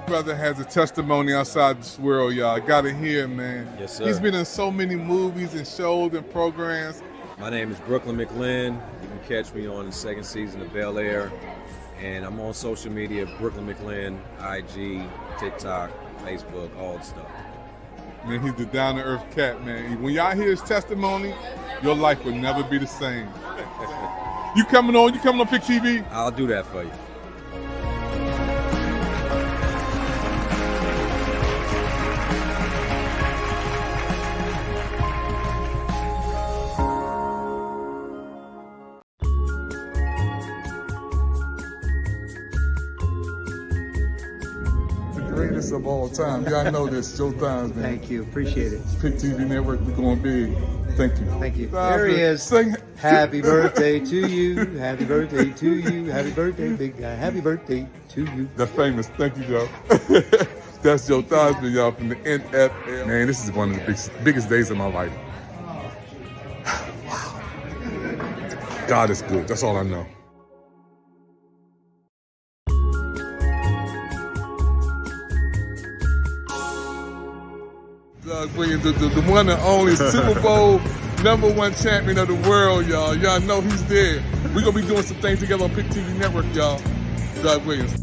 Brother has a testimony outside this world, y'all. Gotta hear, man. Yes, sir. He's been in so many movies and shows and programs. My name is Brooklyn McLean. You can catch me on the second season of Bel Air. And I'm on social media, Brooklyn McLean, IG, TikTok, Facebook, all the stuff. Man, he's the down-to-earth cat, man. When y'all hear his testimony, your life will never be the same. You coming on PIC TV? I'll do that for you. Greatest of all time. Y'all know this. Showtime, man. Thank you. Appreciate it. PIC TV Network, we're going big. Thank you. Thank you. There he is. Happy birthday to you. Happy birthday to you. Happy birthday, big guy. Happy birthday to you. That's famous. Thank you, Joe. That's Joe Thosby, y'all, from the NFL. Man, this is one of the biggest days of my life. Wow. God is good. That's all I know. The one and only Super Bowl #1 champion of the world, y'all. Y'all know he's there. We're going to be doing some things together on PIC TV Network, y'all. Doug Williams.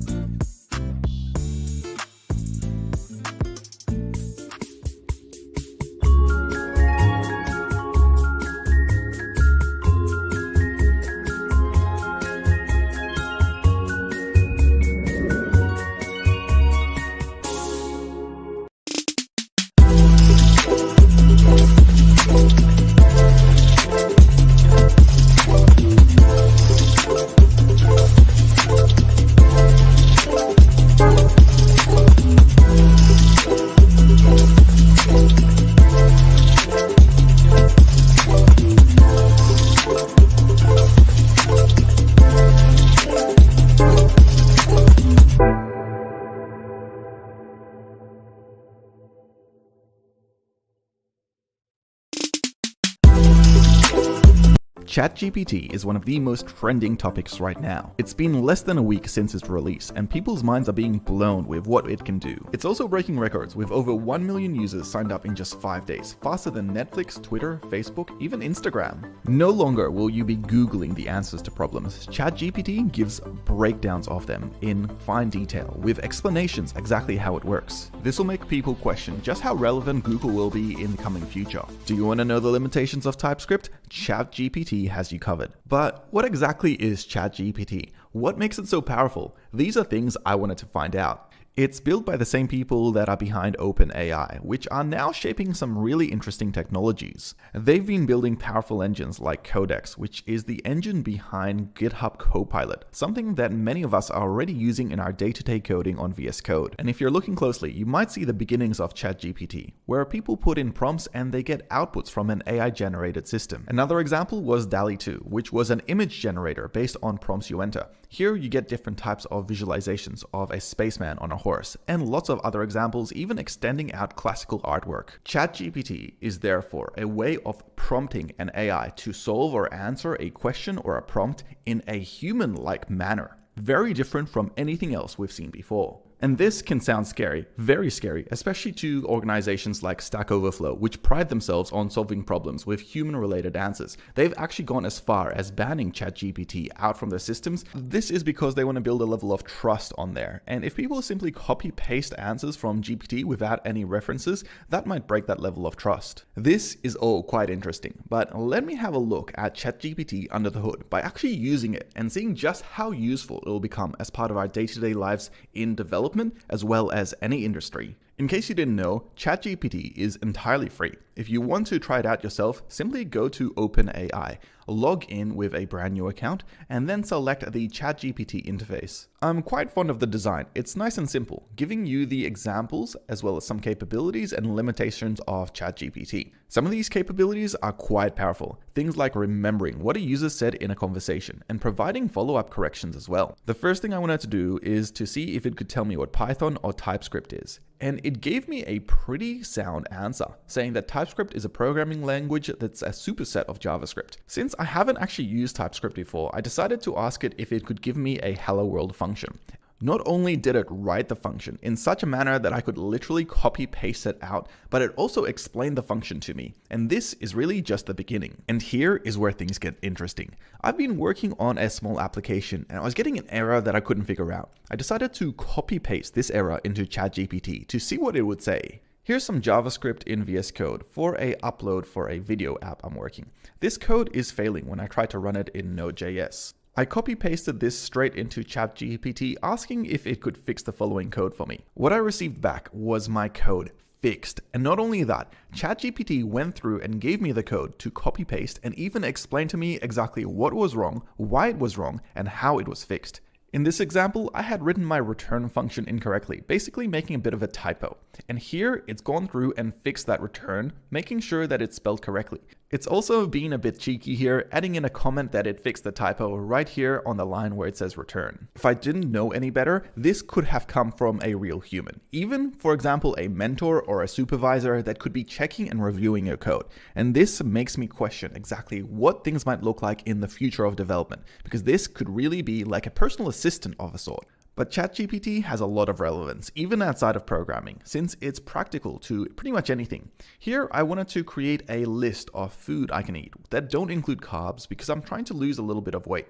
ChatGPT is one of the most trending topics right now. It's been less than a week since its release, and people's minds are being blown with what it can do. It's also breaking records with over 1 million users signed up in just 5 days, faster than Netflix, Twitter, Facebook, even Instagram. No longer will you be Googling the answers to problems. ChatGPT gives breakdowns of them in fine detail, with explanations exactly how it works. This will make people question just how relevant Google will be in the coming future. Do you want to know the limitations of TypeScript? ChatGPT has you covered. But what exactly is ChatGPT? What makes it so powerful? These are things I wanted to find out. It's built by the same people that are behind OpenAI, which are now shaping some really interesting technologies. They've been building powerful engines like Codex, which is the engine behind GitHub Copilot, something that many of us are already using in our day-to-day coding on VS Code. And if you're looking closely, you might see the beginnings of ChatGPT, where people put in prompts and they get outputs from an AI-generated system. Another example was DALL-E 2, which was an image generator based on prompts you enter. Here you get different types of visualizations of a spaceman on a horse, and lots of other examples, even extending out classical artwork. ChatGPT is therefore a way of prompting an AI to solve or answer a question or a prompt in a human-like manner, very different from anything else we've seen before. And this can sound scary, very scary, especially to organizations like Stack Overflow, which pride themselves on solving problems with human-related answers. They've actually gone as far as banning ChatGPT out from their systems. This is because they want to build a level of trust on there. And if people simply copy-paste answers from GPT without any references, that might break that level of trust. This is all quite interesting, but let me have a look at ChatGPT under the hood by actually using it and seeing just how useful it will become as part of our day-to-day lives in development, as well as any industry. In case you didn't know, ChatGPT is entirely free. If you want to try it out yourself, simply go to OpenAI, log in with a brand new account, and then select the ChatGPT interface. I'm quite fond of the design. It's nice and simple, giving you the examples as well as some capabilities and limitations of ChatGPT. Some of these capabilities are quite powerful, things like remembering what a user said in a conversation and providing follow-up corrections as well. The first thing I wanted to do is to see if it could tell me what Python or TypeScript is. And it gave me a pretty sound answer, saying that TypeScript is a programming language that's a superset of JavaScript. Since I haven't actually used TypeScript before, I decided to ask it if it could give me a hello world function. Not only did it write the function in such a manner that I could literally copy paste it out, but it also explained the function to me. And this is really just the beginning. And here is where things get interesting. I've been working on a small application and I was getting an error that I couldn't figure out. I decided to copy paste this error into ChatGPT to see what it would say. Here's some JavaScript in VS Code for a upload for a video app I'm working. This code is failing when I try to run it in Node.js. I copy-pasted this straight into ChatGPT, asking if it could fix the following code for me. What I received back was my code fixed. And not only that, ChatGPT went through and gave me the code to copy-paste and even explain to me exactly what was wrong, why it was wrong, and how it was fixed. In this example, I had written my return function incorrectly, basically making a bit of a typo. And here, it's gone through and fixed that return, making sure that it's spelled correctly. It's also being a bit cheeky here, adding in a comment that it fixed the typo right here on the line where it says return. If I didn't know any better, this could have come from a real human. Even, for example, a mentor or a supervisor that could be checking and reviewing your code. And this makes me question exactly what things might look like in the future of development, because this could really be like a personal assistant of a sort. But ChatGPT has a lot of relevance, even outside of programming, since it's practical to pretty much anything. Here, I wanted to create a list of food I can eat that don't include carbs because I'm trying to lose a little bit of weight.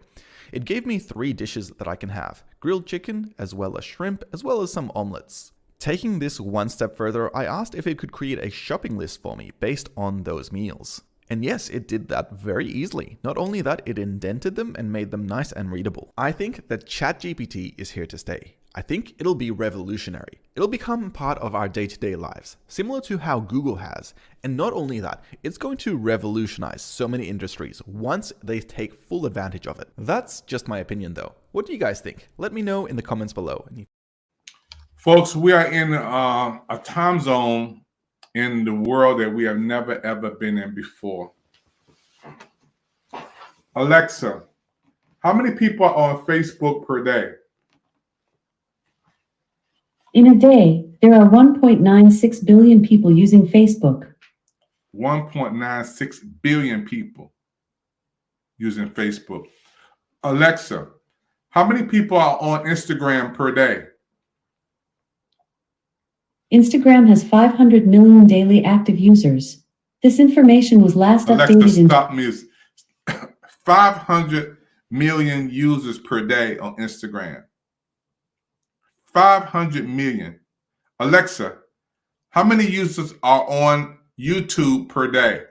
It gave me 3 dishes that I can have: grilled chicken, as well as shrimp, as well as some omelets. Taking this one step further, I asked if it could create a shopping list for me based on those meals. And yes, it did that very easily. Not only that, it indented them and made them nice and readable. I think that ChatGPT is here to stay. I think it'll be revolutionary. It'll become part of our day-to-day lives, similar to how Google has. And not only that, it's going to revolutionize so many industries once they take full advantage of it. That's just my opinion though. What do you guys think? Let me know in the comments below. Folks, we are in a time zone in the world that we have never ever been in before. Alexa, how many people are on Facebook per day? In a day, there are 1.96 billion people using Facebook. 1.96 billion people using Facebook. Alexa, how many people are on Instagram per day? Instagram has 500 million daily active users. This information was last Alexa, updated in... stop music. 500 million users per day on Instagram. 500 million. Alexa, how many users are on YouTube per day?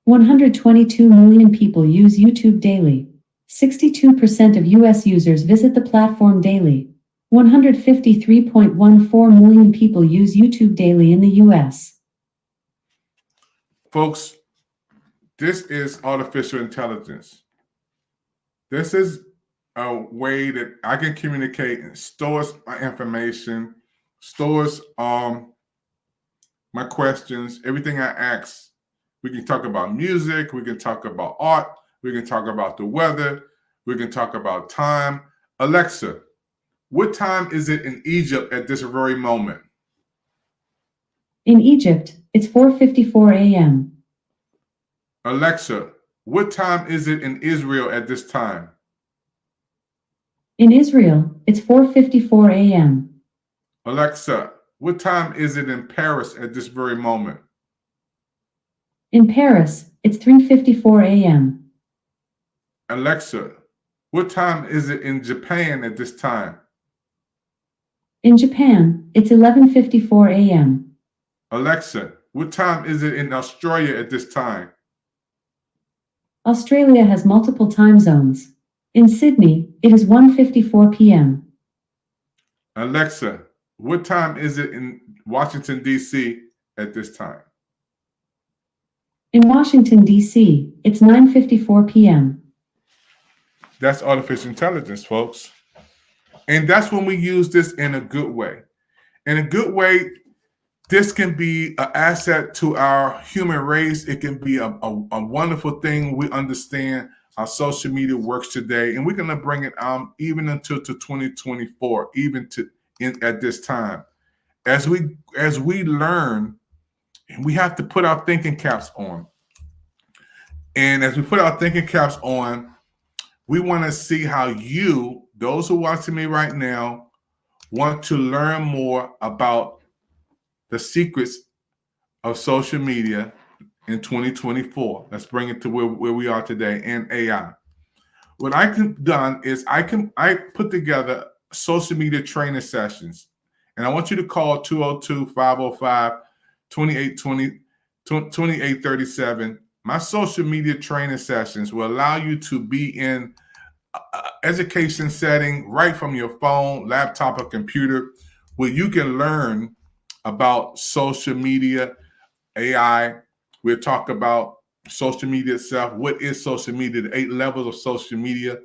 122 million people use YouTube daily. 62% of US users visit the platform daily. 153.14 million people use YouTube daily in the US. Folks, this is artificial intelligence. This is a way that I can communicate and stores my information, stores my questions, everything I ask. We can talk about music, we can talk about art, we can talk about the weather, we can talk about time. Alexa, what time is it in Egypt at this very moment? In Egypt, it's 4:54 a.m. Alexa, what time is it in Israel at this time? In Israel, it's 4:54 a.m. Alexa, what time is it in Paris at this very moment? In Paris, it's 3:54 a.m. Alexa, what time is it in Japan at this time? In Japan, it's 11:54 a.m. Alexa, what time is it in Australia at this time? Australia has multiple time zones. In Sydney, it is 1:54 p.m. Alexa, what time is it in Washington, D.C. at this time? In Washington, D.C., it's 9:54 p.m. That's artificial intelligence, folks. And that's when we use this in a good way. In a good way, this can be an asset to our human race. It can be a wonderful thing. We understand how social media works today, and we're going to bring it even until to 2024, even at this time. As we learn, and we have to put our thinking caps on. And as we put our thinking caps on, we want to see how you, those who are watching me right now, want to learn more about the secrets of social media in 2024. Let's bring it to where we are today in AI. What I've done is I put together social media training sessions, and I want you to call 202-505-2837. My social media training sessions will allow you to be in education setting right from your phone, laptop, or computer, where you can learn about social media, AI. We'll talk about social media itself. What is social media? The 8 levels of social media.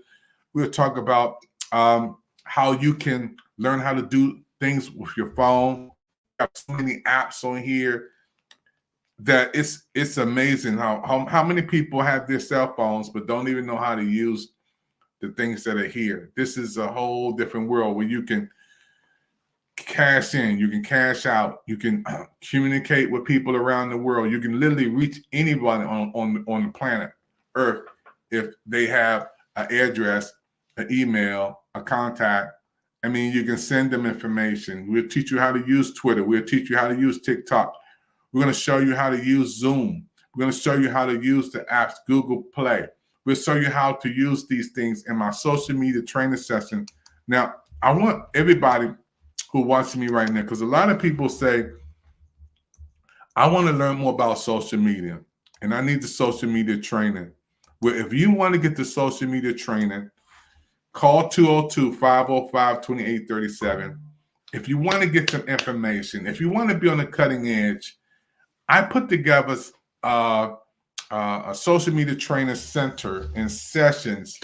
We'll talk about how you can learn how to do things with your phone. We have so many apps on here that it's amazing how many people have their cell phones but don't even know how to use the things that are here. This is a whole different world where you can cash in, you can cash out, you can communicate with people around the world. You can literally reach anybody on the planet Earth if they have an address, an email, a contact. I mean, you can send them information. We'll teach you how to use Twitter. We'll teach you how to use TikTok. We're going to show you how to use Zoom. We're going to show you how to use the apps, Google Play. We'll show you how to use these things in my social media training session. Now, I want everybody who watching me right now, because a lot of people say, I want to learn more about social media, and I need the social media training. Well, if you want to get the social media training, call 202-505-2837. If you want to get some information, if you want to be on the cutting edge, I put together a social media training center and sessions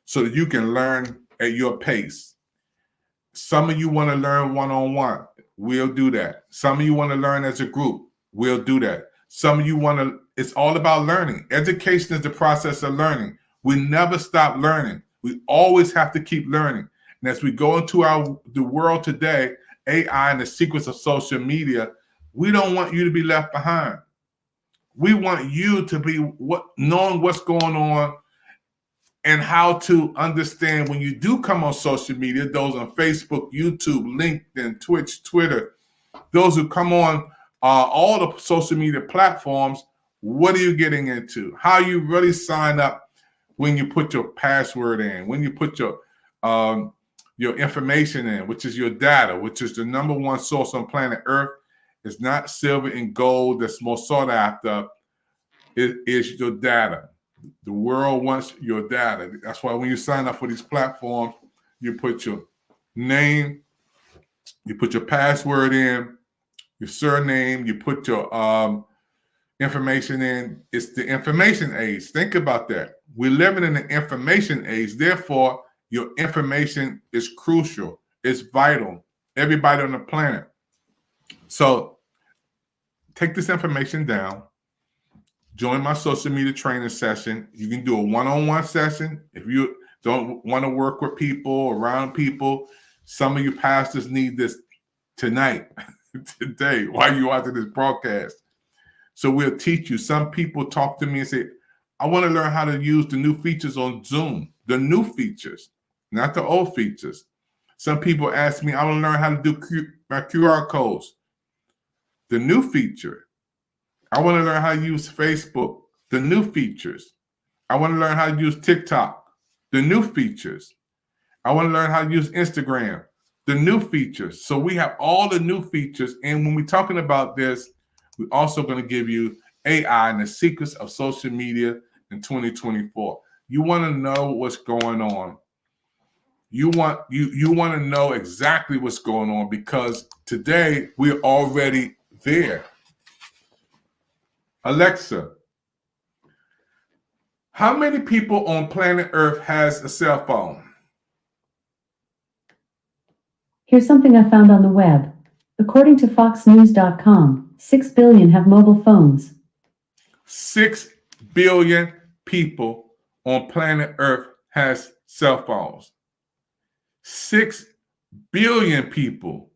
so that you can learn at your pace. Some of you want to learn one-on-one. We'll do that. Some of you want to learn as a group. We'll do that. Some of you want to, it's all about learning. Education is the process of learning. We never stop learning. We always have to keep learning. And as we go into the world today, AI and the secrets of social media, we don't want you to be left behind. We want you to be knowing what's going on and how to understand when you do come on social media, those on Facebook, YouTube, LinkedIn, Twitch, Twitter, those who come on all the social media platforms, what are you getting into? How you really sign up when you put your password in, when you put your information in, which is your data, which is the number one source on planet Earth. It's not silver and gold that's most sought after. It is your data. The world wants your data. That's why when you sign up for these platforms, you put your name, you put your password in, your surname, you put your information in. It's the information age. Think about that. We're living in the information age. Therefore, your information is crucial. It's vital. Everybody on the planet. So take this information down. Join my social media training session. You can do a one-on-one session. If you don't want to work with people, around people, some of you pastors need this tonight, today, while you're watching this broadcast. So we'll teach you. Some people talk to me and say, I want to learn how to use the new features on Zoom, the new features, not the old features. Some people ask me, I want to learn how to do my QR codes, the new feature. I want to learn how to use Facebook, the new features. I want to learn how to use TikTok, the new features. I want to learn how to use Instagram, the new features. So we have all the new features. And when we're talking about this, we're also going to give you AI and the secrets of social media in 2024. You want to know what's going on. You want to know exactly what's going on, because today we're already there. Alexa, how many people on planet Earth has a cell phone? Here's something I found on the web. According to FoxNews.com, 6 billion have mobile phones. 6 billion people on planet Earth has cell phones. 6 billion people.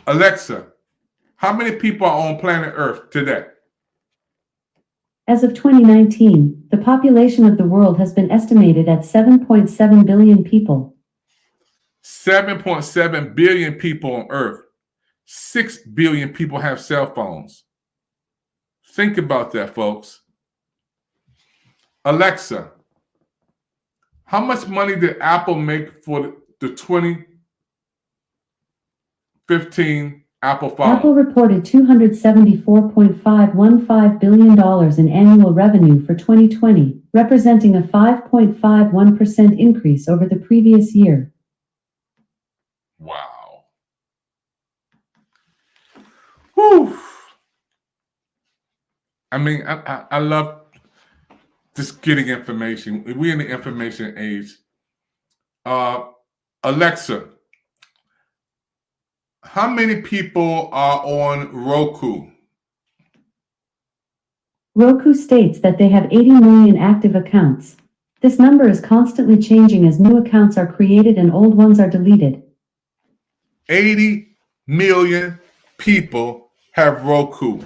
Alexa, how many people are on planet Earth today? As of 2019, the population of the world has been estimated at 7.7 billion people. 7.7 billion people on Earth. 6 billion people have cell phones. Think about that, folks. Alexa, how much money did Apple make for the 2015 Apple phone? Apple reported $274.515 billion in annual revenue for 2020, representing a 5.51% increase over the previous year. Wow. Whew. I mean, I love just getting information. We're in the information age. Alexa, how many people are on Roku? Roku states that they have 80 million active accounts. This number is constantly changing as new accounts are created and old ones are deleted. 80 million people have Roku.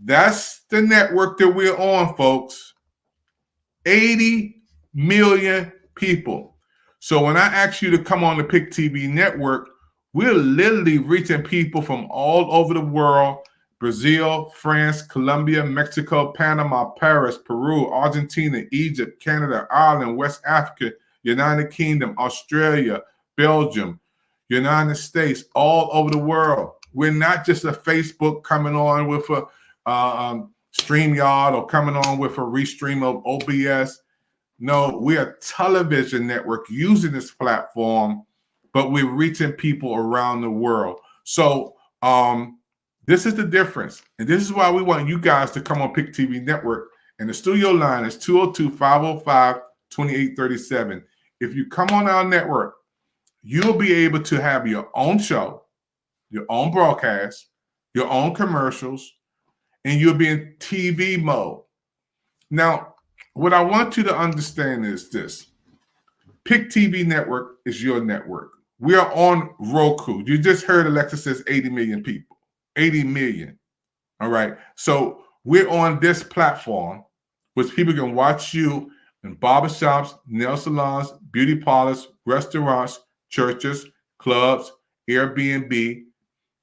That's the network that we're on, folks. 80 million people. So when I ask you to come on the Pick TV network, we're literally reaching people from all over the world: Brazil, France, Colombia, Mexico, Panama, Paris, Peru, Argentina, Egypt, Canada, Ireland, West Africa, United Kingdom, Australia, Belgium, United States, all over the world. We're not just a Facebook coming on with a StreamYard or coming on with a restream of OBS. No, we're a television network using this platform, but we're reaching people around the world. So this is the difference. And this is why we want you guys to come on Pick TV Network. And the studio line is 202-505-2837. If you come on our network, you'll be able to have your own show, your own broadcast, your own commercials, and you'll be in TV mode. Now, what I want you to understand is this. Pick TV Network is your network. We are on Roku. You just heard Alexa says 80 million people. 80 million. All right. So we're on this platform, which people can watch you in barbershops, nail salons, beauty parlors, restaurants, churches, clubs, Airbnb.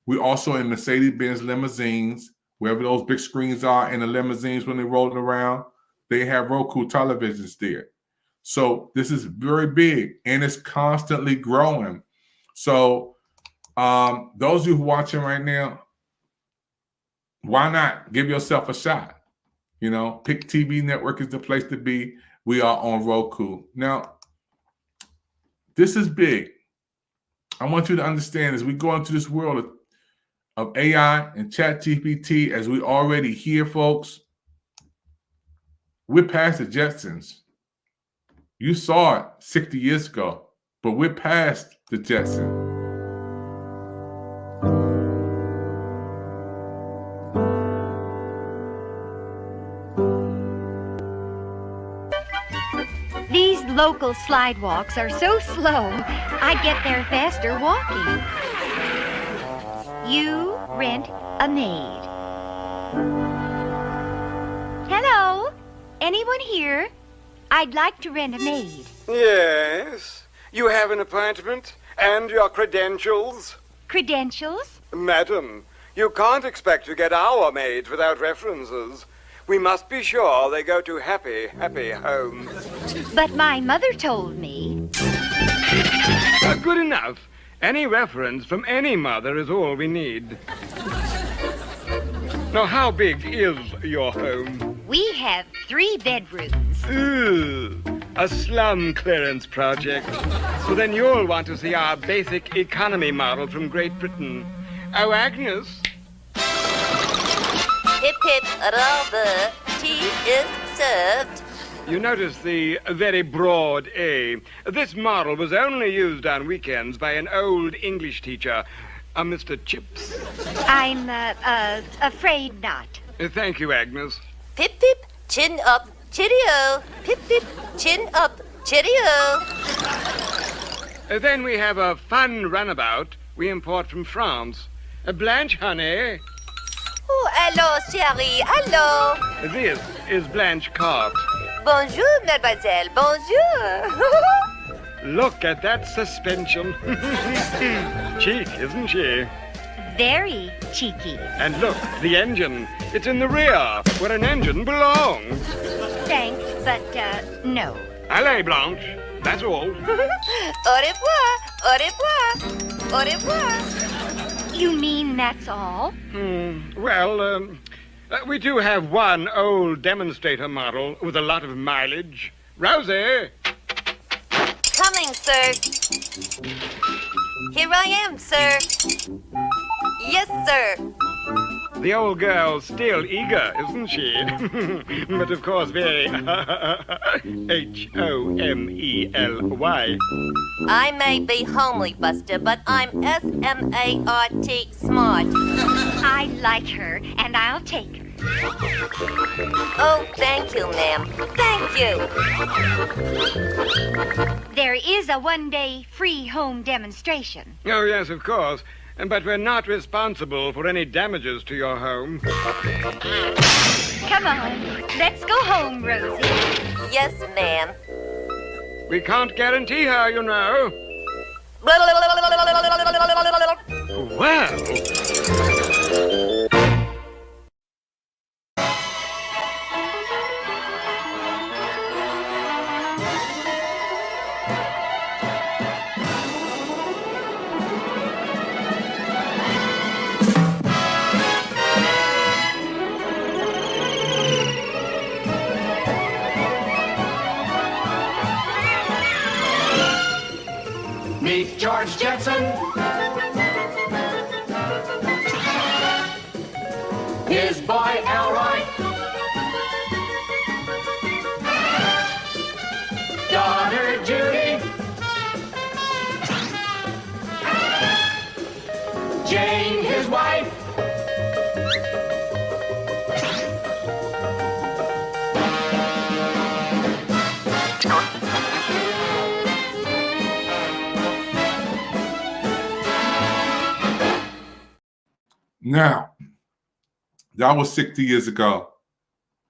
We're also in Mercedes-Benz limousines, wherever those big screens are in the limousines when they're rolling around. They have Roku televisions there. So this is very big, and it's constantly growing. So those of you who are watching right now, why not give yourself a shot? You know, Pick TV Network is the place to be. We are on Roku. Now, this is big. I want you to understand as we go into this world of AI and ChatGPT, as we already hear, folks, we're past the Jetsons. You saw it 60 years ago, but we're past the Jetsons. These local slidewalks are so slow, I get there faster walking. You rent a maid. Hello? Anyone here? I'd like to rent a maid. Yes. You have an appointment and your credentials? Credentials? Madam, you can't expect to get our maids without references. We must be sure they go to happy, happy homes. But my mother told me. Good enough. Any reference from any mother is all we need. Now, how big is your home? We have 3 bedrooms. Ooh, a slum clearance project. So then you'll want to see our basic economy model from Great Britain. Oh, Agnes. Hip hip, hurrah, tea is served. You notice the very broad A. This model was only used on weekends by an old English teacher, a Mr. Chips. I'm, afraid not. Thank you, Agnes. Pip pip, chin up, cheerio. Pip pip, chin up, cheerio. Then we have a fun runabout we import from France. Blanche, honey. Oh, hello, chérie, hello. This is Blanche Carte. Bonjour, mademoiselle, bonjour. Look at that suspension. Cheek, isn't she? Very cheeky. And look, the engine. It's in the rear, where an engine belongs. Thanks, but, no. Allez, Blanche. That's all. Au revoir, au revoir, au revoir. You mean that's all? Well, we do have one old demonstrator model with a lot of mileage. Rosie! Coming, sir. Here I am, sir. Yes, sir. The old girl's still eager, isn't she? But of course very H-O-M-E-L-Y. I may be homely, Buster, but I'm S-M-A-R-T smart. I like her, and I'll take her. Oh, thank you, ma'am. Thank you. There is a one-day free home demonstration. Oh, yes, of course. But we're not responsible for any damages to your home. Come on, let's go home, Rosie. Yes, ma'am. We can't guarantee her, you know. Well. Meet George Jetson. His boy Elroy. Daughter Judy. Jane, his wife. Now, that was 60 years ago.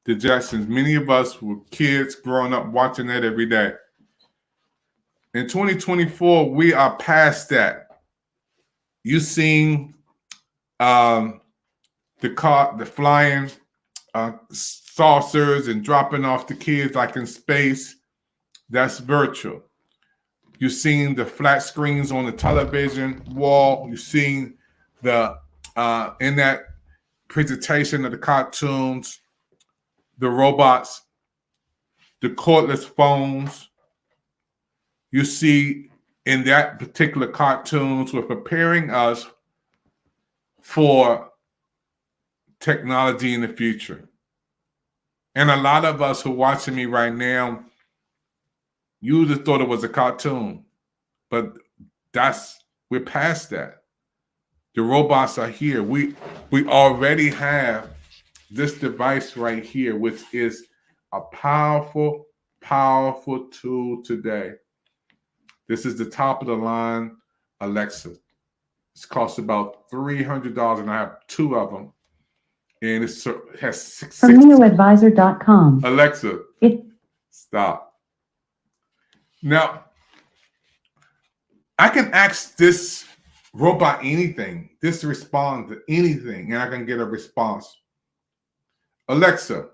The Jetsons. Many of us were kids growing up watching that every day. In 2024, we are past that. You've seen the flying saucers and dropping off the kids like in space. That's virtual. You've seen the flat screens on the television wall. You've seen the in that presentation of the cartoons, the robots, the cordless phones. You see in that particular cartoons were preparing us for technology in the future. And a lot of us who are watching me right now, you just thought it was a cartoon. But we're past that. The robots are here. We already have this device right here, which is a powerful, powerful tool today. This is the top of the line Alexa. It costs about $300, and I have 2 of them. And it has 6. From neoadvisor.com. Alexa, stop. Now, I can ask this robot anything. This responds to anything, and I can get a response. Alexa,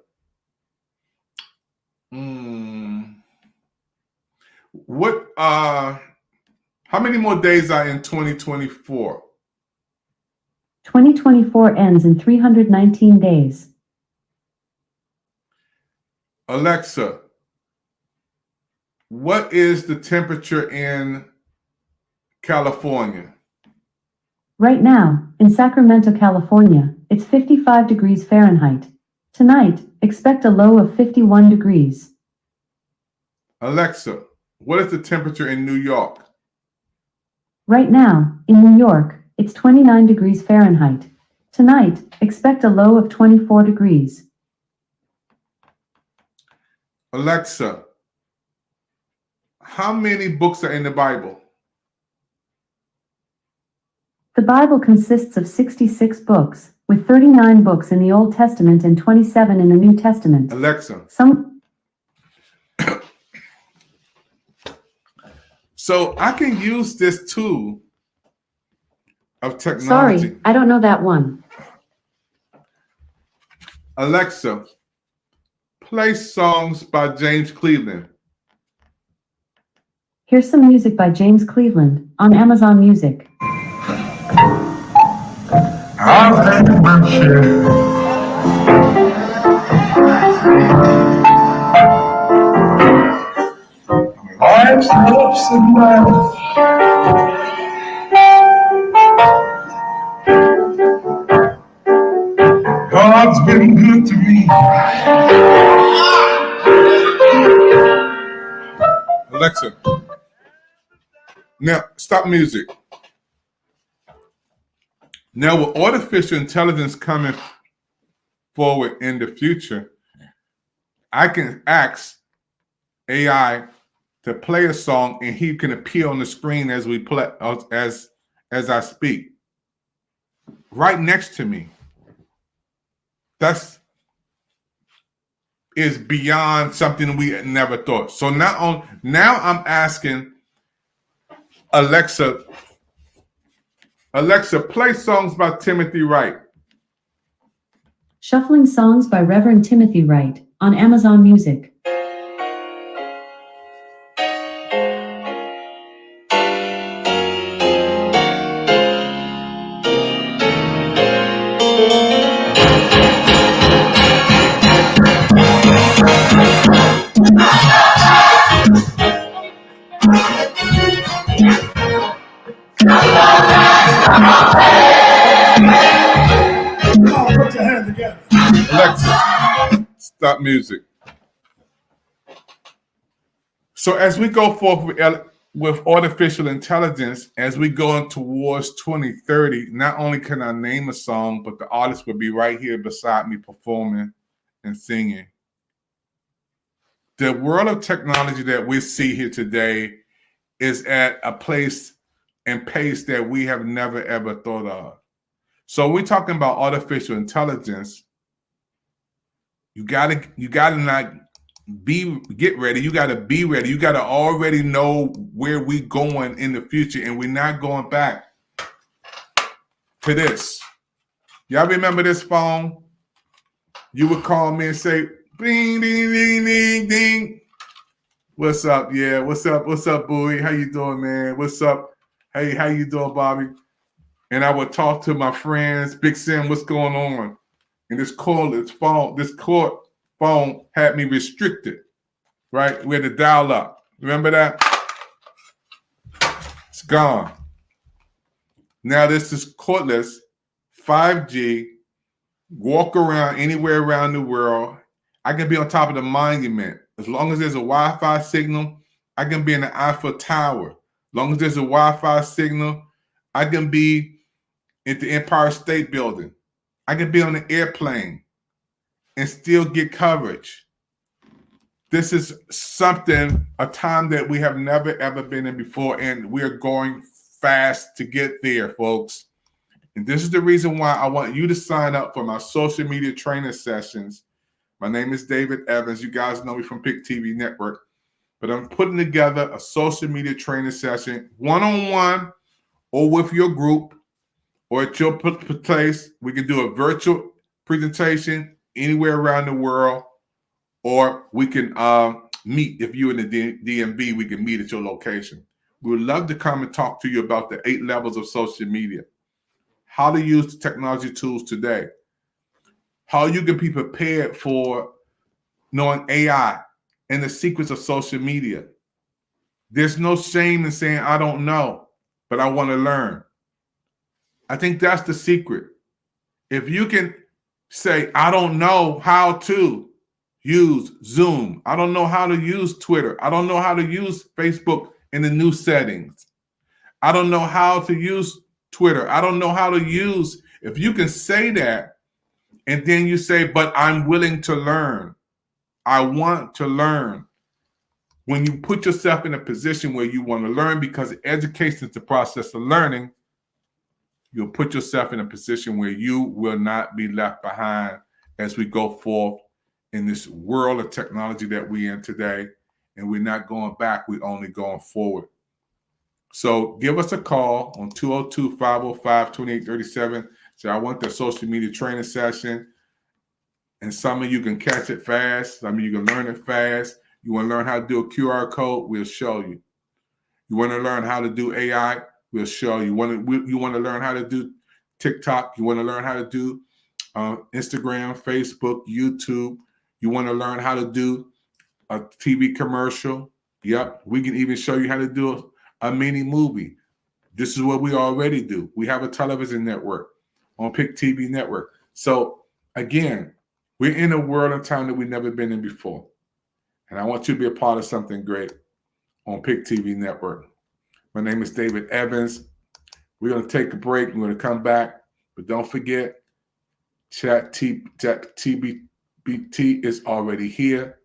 how many more days are in 2024? 2024 ends in 319 days. Alexa, what is the temperature in California? Right now, in Sacramento, California, it's 55 degrees Fahrenheit. Tonight, expect a low of 51 degrees. Alexa, what is the temperature in New York? Right now, in New York, it's 29 degrees Fahrenheit. Tonight, expect a low of 24 degrees. Alexa, how many books are in the Bible? The Bible consists of 66 books, with 39 books in the Old Testament and 27 in the New Testament. Alexa. So I can use this tool of technology. Sorry, I don't know that one. Alexa, play songs by James Cleveland. Here's some music by James Cleveland on Amazon Music. I've had my share. Life's ups and downs. God's been good to me. Alexa, now stop music. Now, with artificial intelligence coming forward in the future, I can ask AI to play a song, and he can appear on the screen as we play, as I speak, right next to me. That's is beyond something we never thought. So now I'm asking Alexa, play songs by Timothy Wright. Shuffling songs by Reverend Timothy Wright on Amazon Music. Alexa, stop music. So as we go forth with artificial intelligence, as we go on towards 2030, not only can I name a song, but the artist will be right here beside me performing and singing. The world of technology that we see here today is at a place and pace that we have never, ever thought of. So we're talking about artificial intelligence. You gotta not get ready. You gotta be ready. You gotta already know where we going in the future, and we're not going back to this. Y'all remember this phone? You would call me and say, "Ding, ding, ding, ding, ding." What's up? Yeah, what's up? What's up, Bowie? How you doing, man? What's up? Hey, how you doing, Bobby? And I would talk to my friends, Big Sam, what's going on? And this phone, phone had me restricted, right? We had to dial up. Remember that? It's gone. Now this is cordless, 5G, walk around anywhere around the world. I can be on top of the monument. As long as there's a Wi-Fi signal, I can be in the Eiffel Tower. As long as there's a Wi-Fi signal, I can be at the Empire State Building. I can be on an airplane and still get coverage. This is something, a time that we have never, ever been in before, and we are going fast to get there, folks. And this is the reason why I want you to sign up for my social media training sessions. My name is David Evans. You guys know me from Pick TV Network. But I'm putting together a social media training session, one-on-one or with your group or at your place. We can do a virtual presentation anywhere around the world, or we can meet. If you're in the DMV, we can meet at your location. We would love to come and talk to you about the 8 levels of social media, how to use the technology tools today, how you can be prepared for knowing AI and the secrets of social media. There's no shame in saying, I don't know, but I want to learn. I think that's the secret. If you can say, I don't know how to use Zoom, I don't know how to use Twitter, I don't know how to use Facebook in the new settings, I don't know how to use Twitter, I don't know how to use, if you can say that, and then you say, but I'm willing to learn, I want to learn. When you put yourself in a position where you want to learn, because education is the process of learning, you'll put yourself in a position where you will not be left behind as we go forth in this world of technology that we're in today. And we're not going back, we're only going forward. So give us a call on 202-505-2837. Say, I want the social media training session. And some of you can catch it fast. Some of you can learn it fast. You want to learn how to do a QR code? We'll show you. You want to learn how to do AI? We'll show you. You want to learn how to do TikTok? You want to learn how to do Instagram, Facebook, YouTube? You want to learn how to do a TV commercial? Yep. We can even show you how to do a mini movie. This is what we already do. We have a television network on Pick TV Network. So again, we're in a world and time that we've never been in before. And I want you to be a part of something great on Pick TV Network. My name is David Evans. We're going to take a break. We're going to come back. But don't forget, ChatGPT is already here.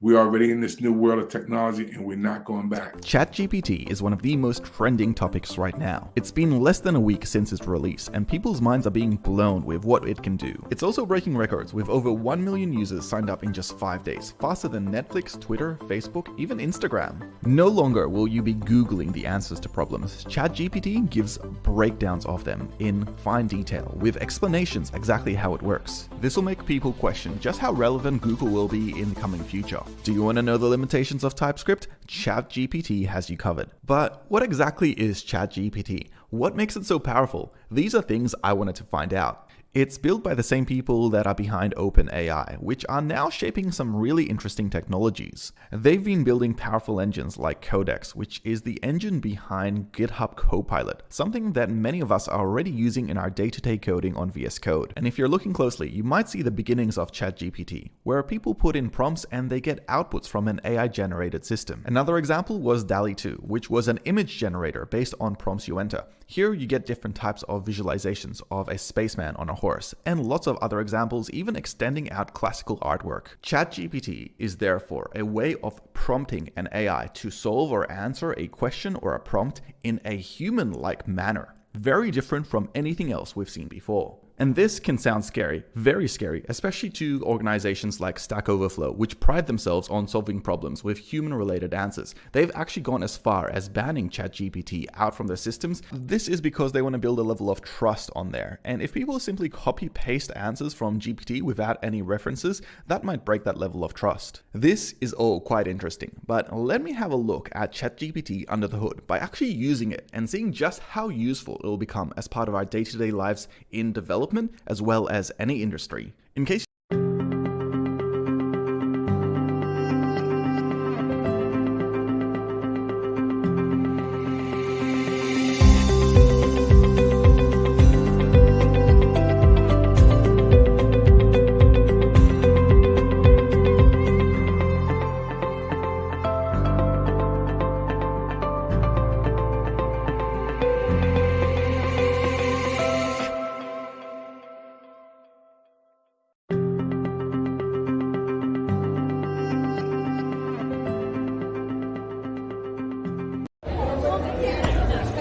We're already in this new world of technology, and we're not going back. ChatGPT is one of the most trending topics right now. It's been less than a week since its release, and people's minds are being blown with what it can do. It's also breaking records, with over 1 million users signed up in just 5 days, faster than Netflix, Twitter, Facebook, even Instagram. No longer will you be Googling the answers to problems. ChatGPT gives breakdowns of them in fine detail, with explanations exactly how it works. This will make people question just how relevant Google will be in the coming future. Do you want to know the limitations of TypeScript? ChatGPT has you covered. But what exactly is ChatGPT? What makes it so powerful? These are things I wanted to find out. It's built by the same people that are behind OpenAI, which are now shaping some really interesting technologies. They've been building powerful engines like Codex, which is the engine behind GitHub Copilot, something that many of us are already using in our day-to-day coding on VS Code. And if you're looking closely, you might see the beginnings of ChatGPT, where people put in prompts and they get outputs from an AI-generated system. Another example was DALL-E 2, which was an image generator based on prompts you enter. Here you get different types of visualizations of a spaceman on a horse, and lots of other examples, even extending out classical artwork. ChatGPT is therefore a way of prompting an AI to solve or answer a question or a prompt in a human-like manner, very different from anything else we've seen before. And this can sound scary, very scary, especially to organizations like Stack Overflow, which pride themselves on solving problems with human-related answers. They've actually gone as far as banning ChatGPT out from their systems. This is because they want to build a level of trust on there. And if people simply copy-paste answers from GPT without any references, that might break that level of trust. This is all quite interesting, but let me have a look at ChatGPT under the hood by actually using it and seeing just how useful it will become as part of our day-to-day lives in development as well as any industry. In case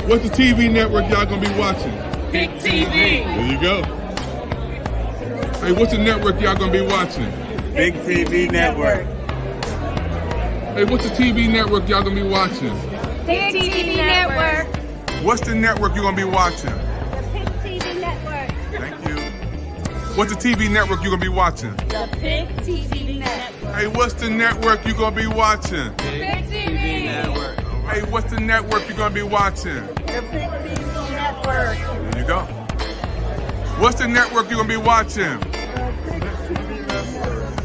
What's the TV network y'all gonna be watching? Pick TV. There you go. Hey, what's the network y'all gonna be watching? Big TV Network. Hey, what's the TV network y'all gonna be watching? Big TV Network. What's the network you're gonna be watching? Pick TV Network. Thank you. What's the TV network you're gonna be watching? The Pick TV Network. Hey, what's the network you're gonna be watching? Pick TV Network. Hey, what's the network you're gonna be watching? The Pick TV Network. There you go. What's the network you're gonna be watching?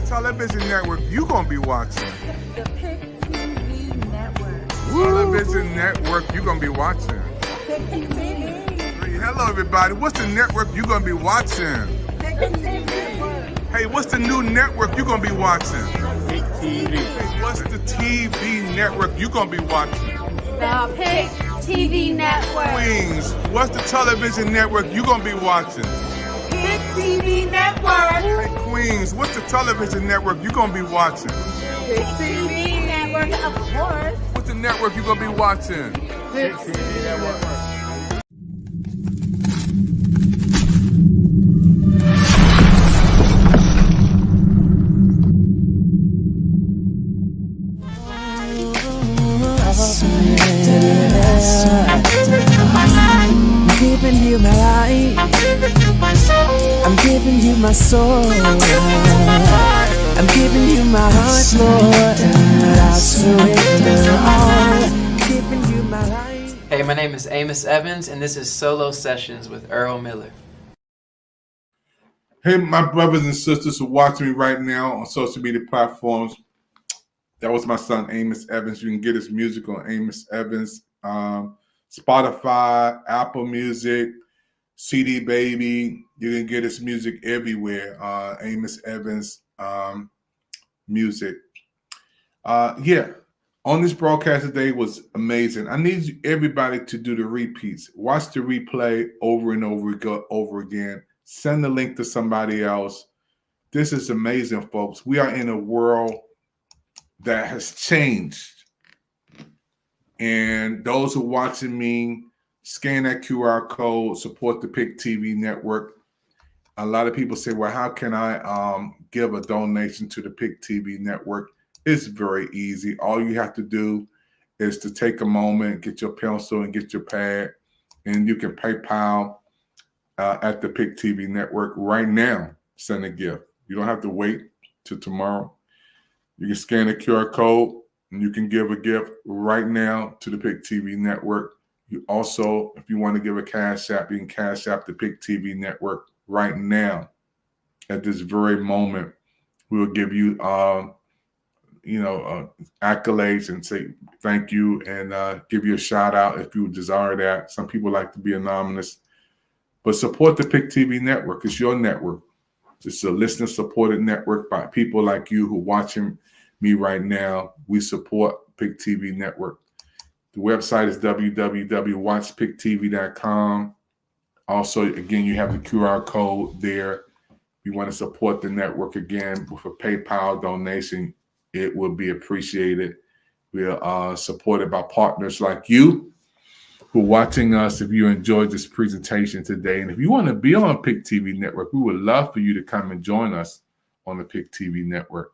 Television network you gonna be watching. The Pick TV Network. Television network you gonna be watching. Pick TV. Hello everybody. What's the network you gonna be watching? Pick TV Network. Hey, what's the new network you gonna be watching? Pick TV. Hey, what's the TV network you gonna be watching? The Pick TV Network. Queens, what's the television network you gonna be watching? Pick TV Network. Hey Queens, what's the television network you gonna be watching? Pick TV Network, of course. What's the network you gonna be watching? Pick TV Network. I'm giving you my life. I'm giving you my soul. I'm giving you my heart, Lord. I surrender all. Giving you my life. Hey, my name is Amos Evans, and this is Solo Sessions with Earl Miller. Hey, my brothers and sisters who are watching me right now on social media platforms. That was my son, Amos Evans. You can get his music on Amos Evans, Spotify, Apple Music, CD Baby. You can get his music everywhere. Amos Evans music. Yeah, on this broadcast today was amazing. I need everybody to do the repeats. Watch the replay over and over again. Send the link to somebody else. This is amazing, folks. We are in a world that has changed. And those who are watching me, scan that QR code, support the Pick TV network. A lot of people say, well, how can I give a donation to the Pick TV network? It's very easy. All you have to do is to take a moment, get your pencil and get your pad, and you can PayPal at the Pick TV network right now. Send a gift. You don't have to wait till tomorrow. You can scan the QR code and you can give a gift right now to the Pick TV network. You also, if you want to give a cash app, you can cash app the Pick TV network right now. At this very moment, we will give you, accolades and say thank you and give you a shout out if you desire that. Some people like to be anonymous, but support the Pick TV network. It's your network. It's a listener-supported network by people like you who are watching me right now. We support Pick TV network. The website is www.watchpicktv.com. Also, again, you have the QR code there. If you want to support the network again with a PayPal donation, it will be appreciated. We are supported by partners like you who are watching us. If you enjoyed this presentation today, and if you want to be on Pick TV network, we would love for you to come and join us on the Pick TV network.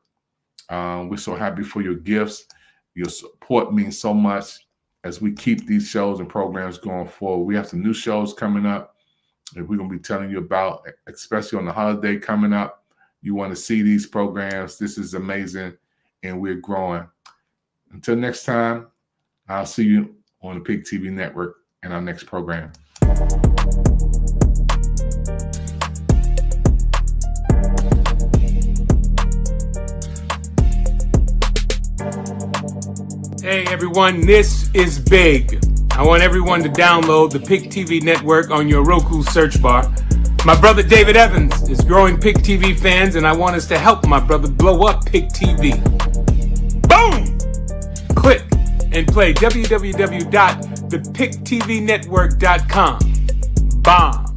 We're so happy for your gifts. Your support means so much as we keep these shows and programs going forward. We have some new shows coming up that we're going to be telling you about, especially on the holiday coming up. You want to see these programs. This is amazing, and we're growing. Until next time, I'll see you on the Pick TV network in our next program. Hey everyone, this is big. I want everyone to download the Pick TV network on your Roku search bar. My brother David Evans is growing Pick TV fans, and I want us to help my brother blow up Pick TV. Boom! Click and play www.thepicktvnetwork.com. Bomb.